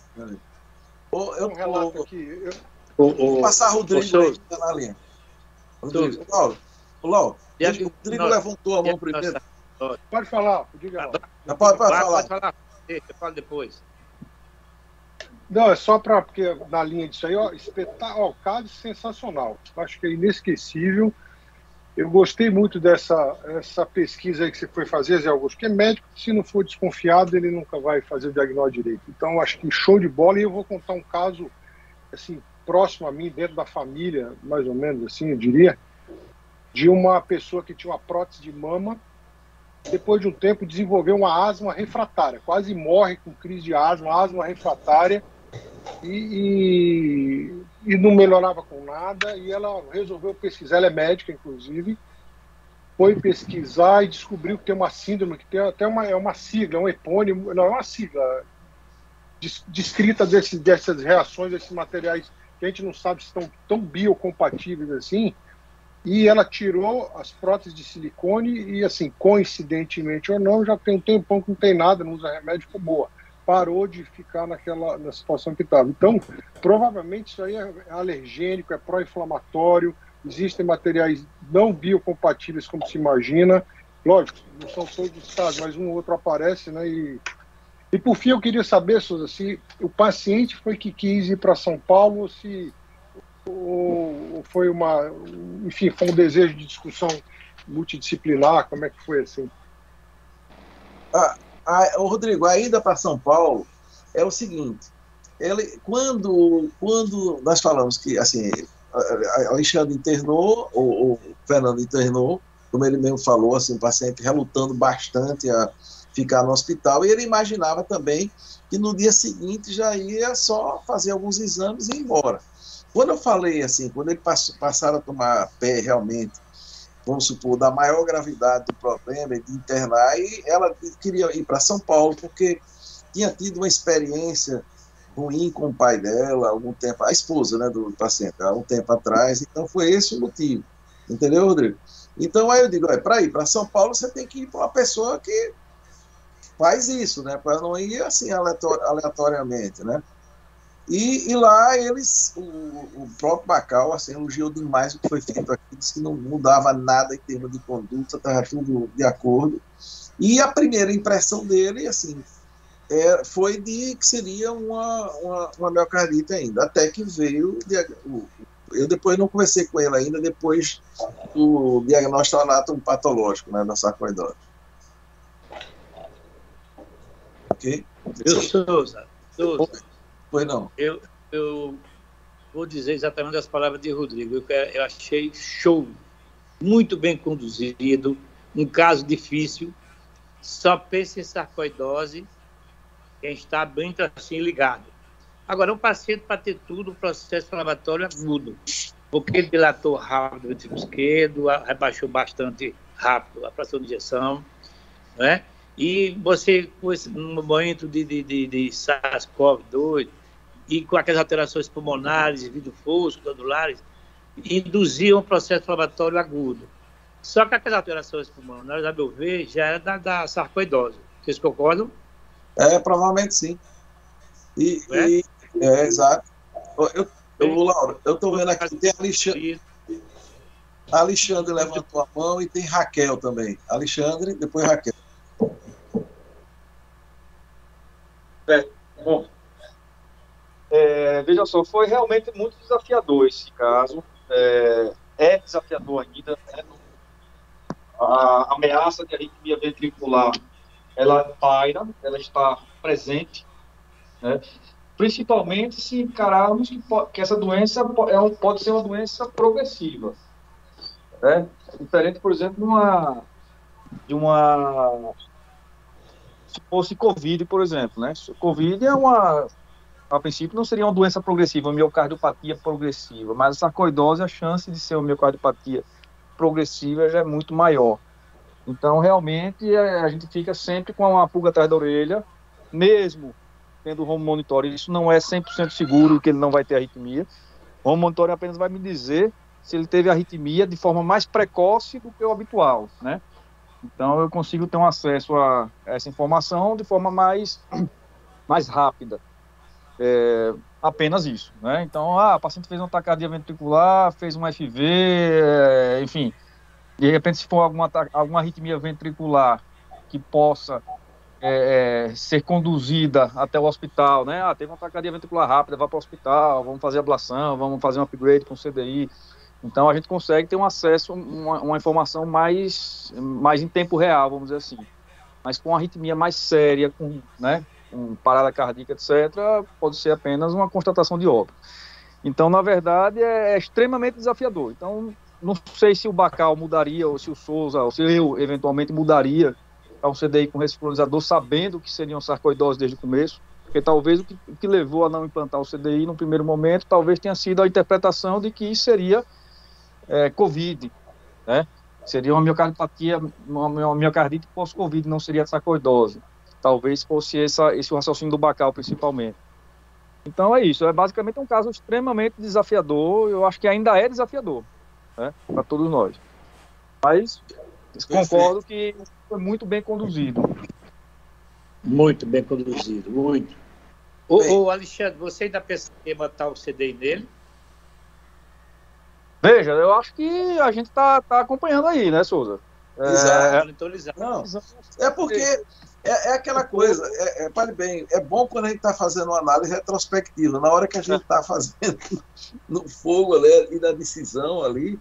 Um relato aqui. Vou passar a Rodrigo aí, tá na linha. Rodrigo, Paulo, o Rodrigo levantou a mão primeiro. Pode falar, diga lá. Pode falar. Pode falar, eu falo depois. Não, é só porque na linha disso aí, ó, caso sensacional. Acho que é inesquecível. Eu gostei muito dessa pesquisa aí que você foi fazer, Zé Augusto, porque médico, se não for desconfiado, ele nunca vai fazer o diagnóstico direito. Então, acho que show de bola. E eu vou contar um caso, assim, próximo a mim, dentro da família, mais ou menos assim, eu diria, de uma pessoa que tinha uma prótese de mama, depois de um tempo desenvolveu uma asma refratária, quase morre com crise de asma refratária, e não melhorava com nada, e ela resolveu pesquisar, ela é médica, inclusive, foi pesquisar e descobriu que tem uma síndrome, que tem até uma sigla, um epônimo, não, é uma sigla descrita dessas reações, desses materiais que a gente não sabe se estão tão biocompatíveis assim, e ela tirou as próteses de silicone e, assim, coincidentemente ou não, já tem um tempão que não tem nada, não usa remédio, ficou boa. Parou de ficar na situação que estava. Então, provavelmente isso aí é alergênico, é pró-inflamatório, existem materiais não biocompatíveis como se imagina. Lógico, não são todos os casos, mas um ou outro aparece, né? E por fim, eu queria saber, Souza, se o paciente foi que quis ir para São Paulo ou foi foi um desejo de discussão multidisciplinar, como é que foi assim? Rodrigo, a ida para São Paulo é o seguinte, quando nós falamos que, assim, o Alexandre internou, o Fernando internou, como ele mesmo falou, assim, o paciente relutando bastante a ficar no hospital, e ele imaginava também que no dia seguinte já ia só fazer alguns exames e ir embora. Quando eu falei assim, quando ele passaram a tomar pé realmente, vamos supor, da maior gravidade do problema, de internar, e ela queria ir para São Paulo, porque tinha tido uma experiência ruim com o pai dela, algum tempo, a esposa, né, do paciente, há um tempo atrás, então foi esse o motivo, entendeu, Rodrigo? Então aí eu digo, para ir para São Paulo você tem que ir para uma pessoa que faz isso, né, para não ir assim aleatoriamente, né? E lá eles, o próprio Bacal, assim, elogiou demais o que foi feito aqui, disse que não mudava nada em termos de conduta, estava tudo de acordo. E a primeira impressão dele, assim, foi de que seria uma miocardite ainda, até que veio eu depois não conversei com ele ainda, depois do diagnóstico anatomopatológico, né, da sarcoidose. Ok? Souza. Pois não. Eu vou dizer exatamente as palavras de Rodrigo. Eu achei show, muito bem conduzido, um caso difícil. Só pensa em sarcoidose quem está bem assim ligado. Agora, um paciente para ter tudo, o processo inflamatório agudo, porque ele dilatou rápido o ventrículo esquerdo, rebaixou bastante rápido a fração de injeção, né? E você, no momento de SARS-CoV-2, e com aquelas alterações pulmonares, vidro fosco, glandulares, induziam um processo inflamatório agudo. Só que aquelas alterações pulmonares, a meu ver, já era da sarcoidose. Vocês concordam? Provavelmente sim. Exato. Laura, eu estou vendo aqui, tem Alexandre levantou a mão e tem Raquel também. Alexandre, depois Raquel. Bom, veja só, foi realmente muito desafiador esse caso. É desafiador ainda, né? A ameaça de arritmia ventricular, ela paira, ela está presente, né? Principalmente se encararmos que essa doença pode ser uma doença progressiva, né? Diferente, por exemplo, se fosse Covid, por exemplo, né? Covid a princípio não seria uma doença progressiva, uma miocardiopatia progressiva, mas a sarcoidose, a chance de ser uma miocardiopatia progressiva já é muito maior. Então, realmente, a gente fica sempre com uma pulga atrás da orelha, mesmo tendo o home monitor. Isso não é 100% seguro que ele não vai ter arritmia. O home monitor apenas vai me dizer se ele teve arritmia de forma mais precoce do que o habitual, né? Então, eu consigo ter um acesso a essa informação de forma mais rápida. Apenas isso, né? Então, o paciente fez uma taquicardia ventricular, fez um FV, enfim, de repente, se for alguma arritmia ventricular que possa ser conduzida até o hospital, né? Teve uma taquicardia ventricular rápida, vá para o hospital, vamos fazer ablação, vamos fazer um upgrade com CDI. Então, a gente consegue ter um acesso, uma informação mais em tempo real, vamos dizer assim. Mas com arritmia mais séria, né? Com parada cardíaca, etc., pode ser apenas uma constatação de óbito. Então, na verdade, é extremamente desafiador. Então, não sei se o Bacal mudaria, ou se o Souza, ou se eu, eventualmente, mudaria para um CDI com resfriolizador, sabendo que seria uma sarcoidose desde o começo, porque talvez o que levou a não implantar o CDI no primeiro momento, talvez tenha sido a interpretação de que isso seria Covid, né? Seria uma miocardiopatia, uma miocardite pós-Covid, não seria sarcoidose. Talvez fosse esse o raciocínio do Bacal, principalmente. Então é isso, basicamente um caso extremamente desafiador, eu acho que ainda é desafiador, né, para todos nós. Mas concordo que foi muito bem conduzido. Muito bem conduzido, muito. Ô Alexandre, você ainda pensa em botar o CDI nele? Veja, eu acho que a gente tá acompanhando aí, né, Souza? Exato. Não, porque é aquela coisa, pare bem, é bom quando a gente está fazendo uma análise retrospectiva, na hora que a gente está fazendo no fogo ali, e na decisão ali,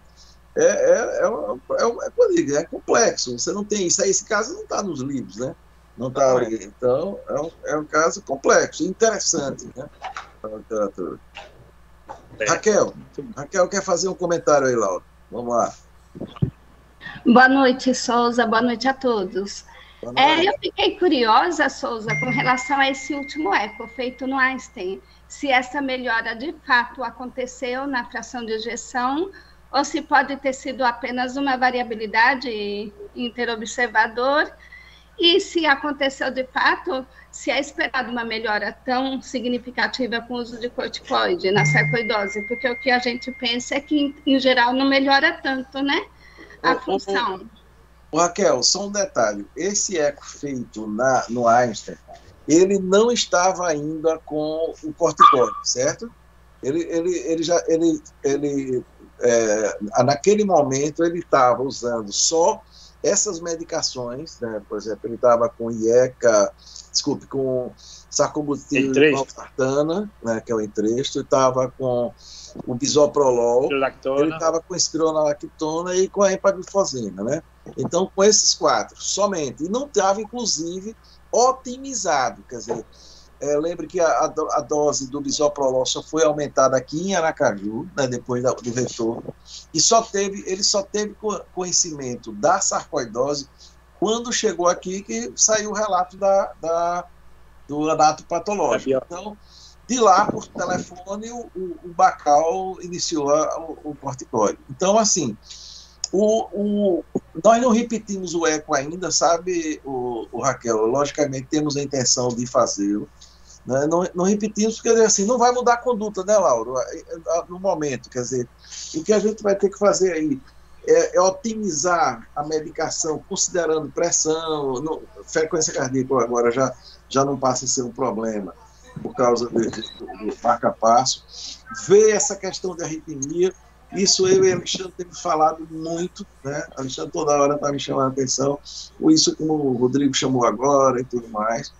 é complexo, você não tem isso, esse caso não está nos livros, né? Não está ali, então é um caso complexo, interessante, né? Para a literatura. Raquel quer fazer um comentário aí, Laura, vamos lá. Boa noite, Souza, boa noite a todos. Eu fiquei curiosa, Souza, com relação a esse último eco feito no Einstein, se essa melhora de fato aconteceu na fração de ejeção ou se pode ter sido apenas uma variabilidade interobservador e se aconteceu de fato, se é esperado uma melhora tão significativa com o uso de corticoide na sarcoidose, porque o que a gente pensa é que, em geral, não melhora tanto, né, a função. Raquel, só um detalhe, esse eco feito no Einstein, ele não estava ainda com o corticoide, certo? Naquele momento ele estava usando só essas medicações, né? Por exemplo, ele estava com com sarcobutil valsartana, né, que é o Entresto, estava com o bisoprolol, ele estava com espironolactona e com a empagliflozina, né? Então, com esses 4, somente. E não estava, inclusive, otimizado, quer dizer, lembre que a dose do bisoprolol só foi aumentada aqui em Aracaju, né, depois do retorno, e ele só teve conhecimento da sarcoidose quando chegou aqui, que saiu o relato do anato patológico. Então, de lá, por telefone, o Bacal iniciou o corticoide. Então, assim, nós não repetimos o eco ainda, sabe, o Raquel? Logicamente, temos a intenção de fazê-lo. Né? Não repetimos, porque assim, não vai mudar a conduta, né, Lauro? No momento, quer dizer, o que a gente vai ter que fazer aí é otimizar a medicação, considerando pressão, frequência cardíaca agora já não passa a ser um problema por causa do marca-passo, ver essa questão de arritmia. Isso eu e Alexandre temos falado muito, né? Alexandre toda hora está me chamando a atenção, isso como o Rodrigo chamou agora e tudo mais.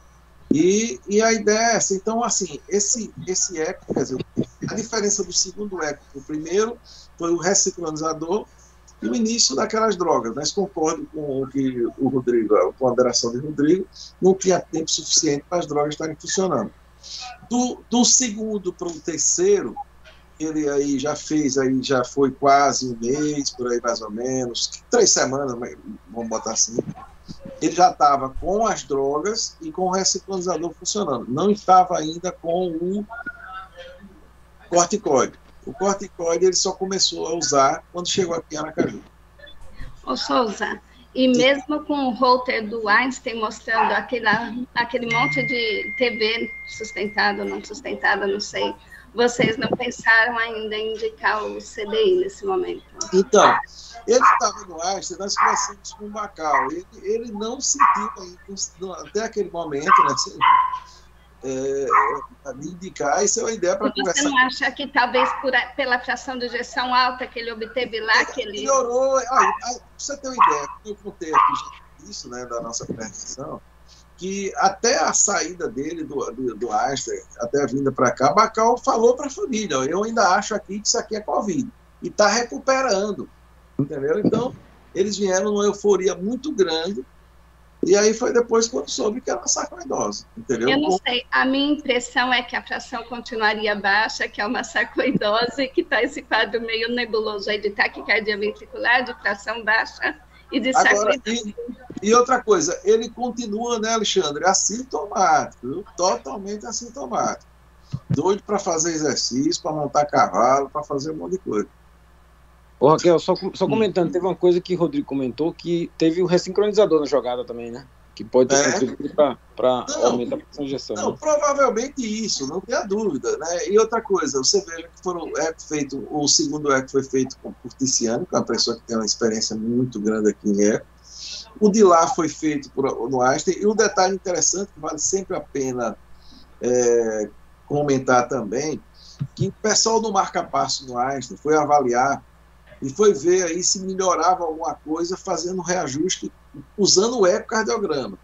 E a ideia é essa. Então, assim, esse eco, quer dizer, a diferença do segundo eco para o primeiro foi o ressincronizador e o início daquelas drogas. Mas concordo com o que o Rodrigo, a ponderação de Rodrigo, não tinha tempo suficiente para as drogas estarem funcionando. Do segundo para o terceiro, ele aí já foi quase um mês, por aí mais ou menos, 3 semanas, vamos botar assim. Ele já estava com as drogas e com o ressincronizador funcionando. Não estava ainda com o corticoide. O corticoide ele só começou a usar quando chegou aqui em Aracaju. Ô Souza, e mesmo com o holter do Einstein mostrando aquele monte de TV sustentada, não sustentada, não sei, vocês não pensaram ainda em indicar o CDI nesse momento? Então, ele estava no Einstein, nós conversamos com o Bacal, ele não sentiu ainda, até aquele momento, né, me indicar, isso é uma ideia para conversar. Você não acha que talvez pela fração de ejeção alta que ele obteve lá, que ele... Melhorou, para você ter uma ideia, eu contei aqui já isso, né, da nossa apresentação, que até a saída dele do Einstein, até a vinda para cá, Bacal falou para a família, eu ainda acho aqui que isso aqui é Covid, e está recuperando, entendeu? Então, eles vieram numa euforia muito grande, e aí foi depois quando soube que era sarcoidose, entendeu? Eu não sei, a minha impressão é que a fração continuaria baixa, que é uma sarcoidose, que está esse quadro meio nebuloso aí de taquicardia ventricular, de fração baixa e de sarcoidose. E outra coisa, ele continua, né, Alexandre, assintomático, viu? Totalmente assintomático. Doido para fazer exercício, para montar cavalo, para fazer um monte de coisa. Ô, Raquel, só comentando, teve uma coisa que o Rodrigo comentou, que teve o ressincronizador na jogada também, né? Que pode ter contribuído para aumentar a pressão de injeção. Não, provavelmente isso, não tenha dúvida, né? E outra coisa, você veja que o segundo eco foi feito por Tiziano, que é uma pessoa que tem uma experiência muito grande aqui em eco. O de lá foi feito no Einstein, e um detalhe interessante, que vale sempre a pena comentar também, que o pessoal do marca-passo no Einstein foi avaliar e foi ver aí se melhorava alguma coisa fazendo um reajuste, usando o ecocardiograma.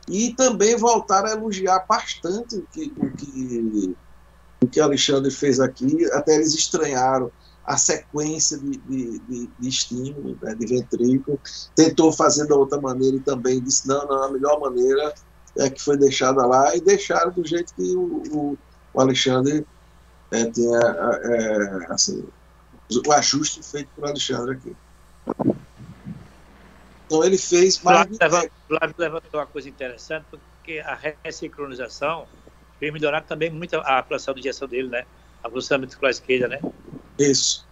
E também voltaram a elogiar bastante o que Alexandre fez aqui, até eles estranharam a sequência de estímulo, né, de ventrículo, tentou fazer da outra maneira e também disse, não, a melhor maneira é que foi deixada lá, e deixaram do jeito que o Alexandre tinha, assim, o ajuste feito por Alexandre aqui. Então ele fez mais... Flávio levantou uma coisa interessante, porque a ressincronização fez melhorar também muito a fração de injeção dele, né? A função ventricular esquerda, né? Isso.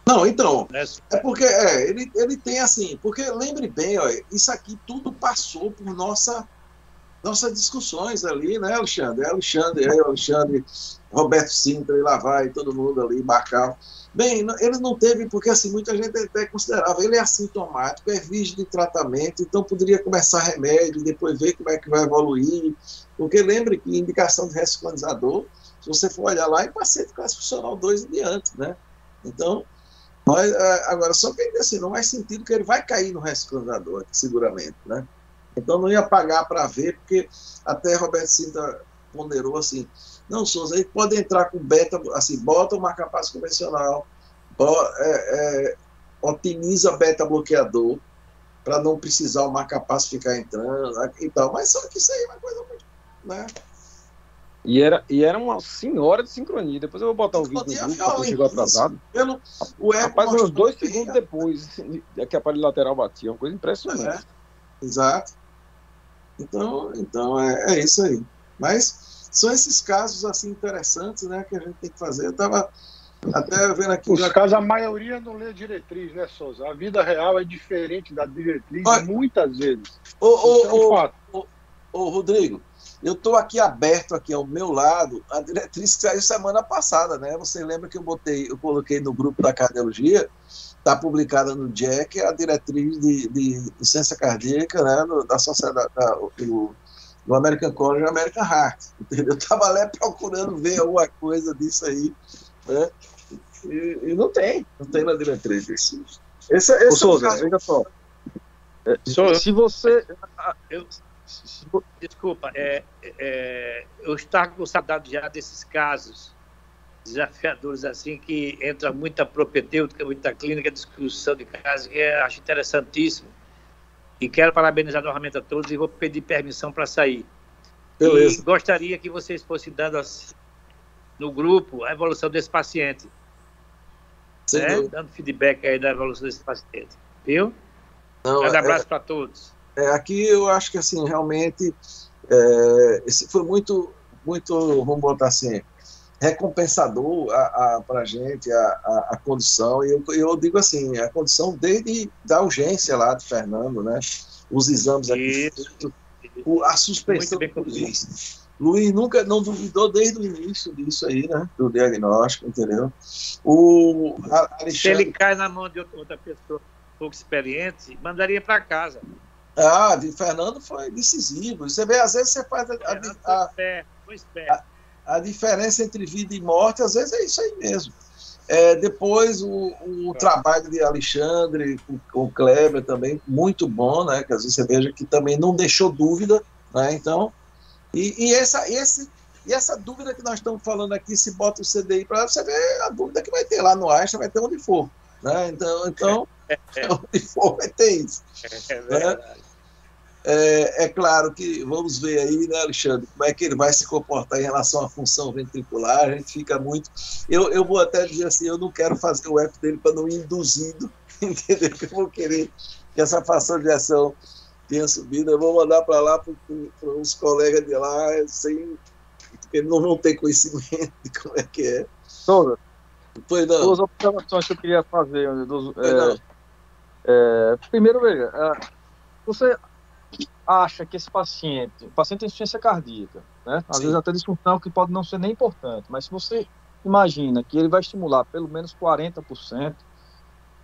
Não, então, é porque ele tem assim, porque lembre bem, ó, isso aqui tudo passou por nossas discussões ali, né, Alexandre? Alexandre, Roberto Sintra, e lá vai, todo mundo ali, Bacal. Bem, ele não teve, porque assim, muita gente até considerava, ele é assintomático, é virgem de tratamento, então poderia começar remédio, depois ver como é que vai evoluir, porque lembre que indicação de ressincronizador, se você for olhar lá, é paciente classe funcional 2 e diante, né? Então, agora, só que assim, não faz sentido que ele vai cair no ressincronizador, seguramente, né? Então não ia pagar para ver, porque até Roberto Sintra ponderou assim, não, Souza, ele pode entrar com beta, assim, bota o marca-passo convencional, otimiza beta-bloqueador, para não precisar o marca-passo ficar entrando e tal, mas só que isso aí é uma coisa muito, né? E era uma senhora de sincronia. Depois eu vou botar o vídeo no grupo, porque chegou atrasado. Rapaz, uns 2 segundos depois que a parede lateral batia. Uma coisa impressionante. Exato. Então é isso aí. Mas são esses casos assim interessantes, né, que a gente tem que fazer. Eu estava até vendo aqui... Os casos, a maioria não lê diretriz, né, Souza? A vida real é diferente da diretriz muitas vezes. Rodrigo, eu estou aqui aberto aqui ao meu lado a diretriz que saiu semana passada, né? Você lembra que eu coloquei no grupo da cardiologia, está publicada no JACC, a diretriz de ciência cardíaca, né, da sociedade, do American College e American Heart, entendeu? Eu estava lá procurando ver alguma coisa disso aí, né? E não tem na diretriz. Souza, veja só. Se você... Desculpa, eu estou com saudade já desses casos desafiadores assim, que entra muita propedêutica, muita clínica, discussão de casos, que eu acho interessantíssimo. E quero parabenizar novamente a todos e vou pedir permissão para sair. Beleza. E gostaria que vocês fossem dando no grupo a evolução desse paciente. Né? Dando feedback aí da evolução desse paciente. Viu? Um abraço para todos. Aqui eu acho que assim, realmente esse foi muito, vamos botar assim, recompensador para a gente a condição, e eu digo assim, a condição desde da urgência lá de Fernando, né? Os exames aqui, a suspensão do Luiz nunca não duvidou desde o início disso aí, né? Do diagnóstico, entendeu? Alexandre, se ele cai na mão de outra pessoa pouco experiente, mandaria para casa. De Fernando foi decisivo. Você vê, às vezes você faz a diferença entre vida e morte, às vezes é isso aí mesmo. Depois o trabalho de Alexandre com o Kleber também, muito bom, né? Que às vezes você veja que também não deixou dúvida, né? Então, e essa dúvida que nós estamos falando aqui, se bota o CDI para você ver a dúvida que vai ter lá no Einstein, vai ter onde for, né? Então onde for vai ter isso. Né? É claro que vamos ver aí, né, Alexandre, como é que ele vai se comportar em relação à função ventricular. A gente fica muito... Eu vou até dizer assim, eu não quero fazer o F dele para não ir induzido, entendeu? Que eu vou querer que essa fração de ação tenha subido. Eu vou mandar para lá para uns colegas de lá, sem, porque eles não vão ter conhecimento de como é que é. Souza, pois não. Duas observações que eu queria fazer. Primeiro, veja, você acha que esse paciente tem insuficiência cardíaca, né? Às vezes até disfunção que pode não ser nem importante, mas se você imagina que ele vai estimular pelo menos 40%,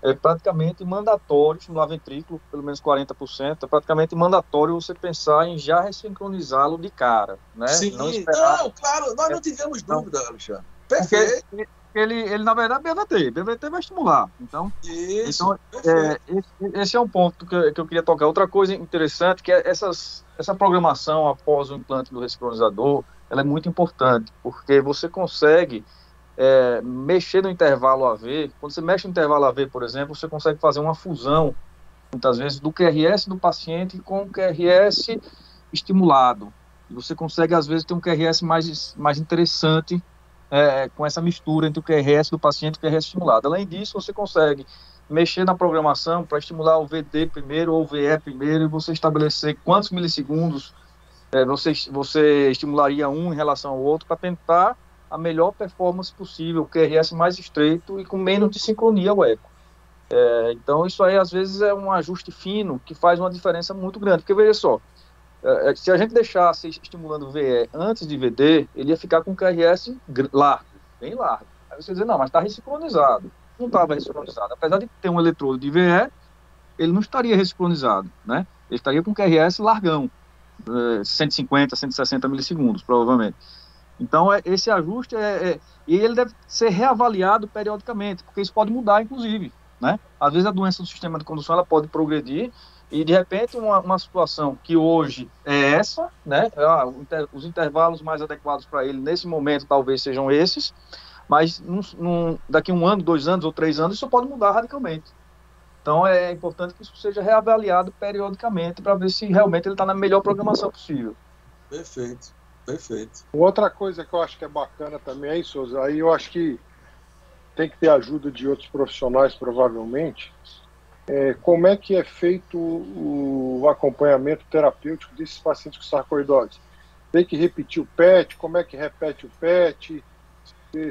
é praticamente mandatório estimular ventrículo, pelo menos 40%, é praticamente mandatório você pensar em já ressincronizá-lo de cara, né? Sim, não, claro, nós não tivemos dúvida, Alexandre. Perfeito. Ele na verdade, BVT vai estimular. Então, esse é um ponto que eu queria tocar. Outra coisa interessante, que é essa programação após o implante do ressincronizador, ela é muito importante, porque você consegue mexer no intervalo AV. Quando você mexe no intervalo AV, por exemplo, você consegue fazer uma fusão, muitas vezes, do QRS do paciente com o QRS estimulado. E você consegue, às vezes, ter um QRS mais interessante, com essa mistura entre o QRS do paciente e o QRS estimulado. Além disso, você consegue mexer na programação para estimular o VD primeiro ou o VE primeiro, e você estabelecer quantos milissegundos você estimularia um em relação ao outro, para tentar a melhor performance possível, o QRS mais estreito e com menos de sincronia ao eco. Então, isso aí, às vezes, é um ajuste fino que faz uma diferença muito grande. Porque, veja só, se a gente deixasse estimulando o VE antes de VD, ele ia ficar com o QRS largo, bem largo. Aí você diz, não, mas está ressincronizado. Não estava ressincronizado. Apesar de ter um eletrodo de VE, ele não estaria ressincronizado, né? Ele estaria com o QRS largão, 150, 160 milissegundos, provavelmente. Então, esse ajuste e ele deve ser reavaliado periodicamente, porque isso pode mudar, inclusive, né? Às vezes a doença do sistema de condução ela pode progredir, e, de repente, uma situação que hoje é essa, né? Os intervalos mais adequados para ele, nesse momento, talvez sejam esses, mas daqui a 1 ano, 2 anos ou 3 anos, isso pode mudar radicalmente. Então, é importante que isso seja reavaliado periodicamente para ver se realmente ele está na melhor programação possível. Perfeito. Perfeito. Outra coisa que eu acho que é bacana também, aí, Souza, aí eu acho que tem que ter ajuda de outros profissionais, provavelmente, como é que é feito o acompanhamento terapêutico desses pacientes com sarcoidose? Tem que repetir o PET? Como é que repete o PET?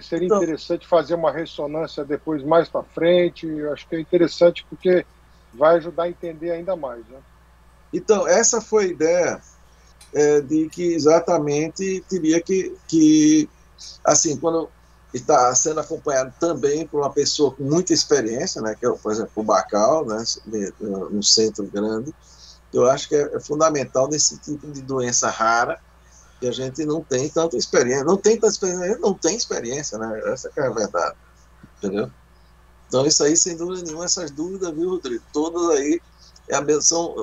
Seria interessante fazer uma ressonância depois, mais para frente. Eu acho que é interessante porque vai ajudar a entender ainda mais, né? Então, essa foi a ideia de que exatamente teria que assim, quando está sendo acompanhado também por uma pessoa com muita experiência, né, que é, por exemplo, o Bacal, né, no centro grande, eu acho que é fundamental nesse tipo de doença rara, que a gente não tem tanta experiência, não tem experiência, né, essa que é a verdade, entendeu? Então isso aí, sem dúvida nenhuma, essas dúvidas, viu, Rodrigo, todas aí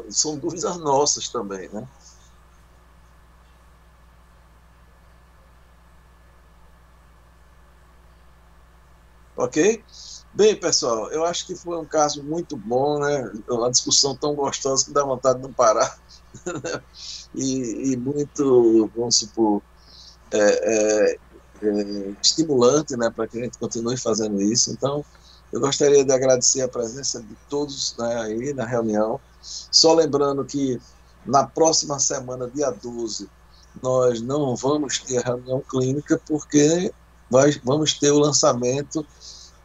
são dúvidas nossas também, né? Ok? Bem, pessoal, eu acho que foi um caso muito bom, né? Uma discussão tão gostosa que dá vontade de não parar. e muito, vamos supor, estimulante, né? Para que a gente continue fazendo isso. Então, eu gostaria de agradecer a presença de todos, né, aí na reunião. Só lembrando que na próxima semana, dia 12, nós não vamos ter reunião clínica, porque vamos ter o lançamento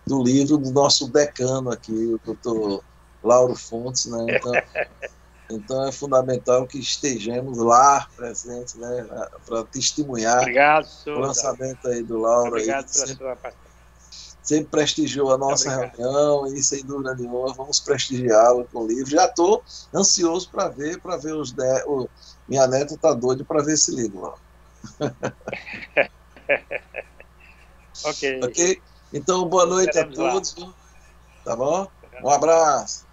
do livro do nosso decano aqui, o doutor Lauro Fontes, né? Então é fundamental que estejamos lá presentes, né, para testemunhar. Obrigado, o lançamento aí do Lauro. Obrigado aí, pela sua participação. Sempre prestigiou a nossa reunião e, sem dúvida nenhuma, vamos prestigiá-lo com o livro. Já estou ansioso para ver minha neta está doida para ver esse livro lá. Ok. Ok? Então, boa noite a todos. Tá bom? Um abraço.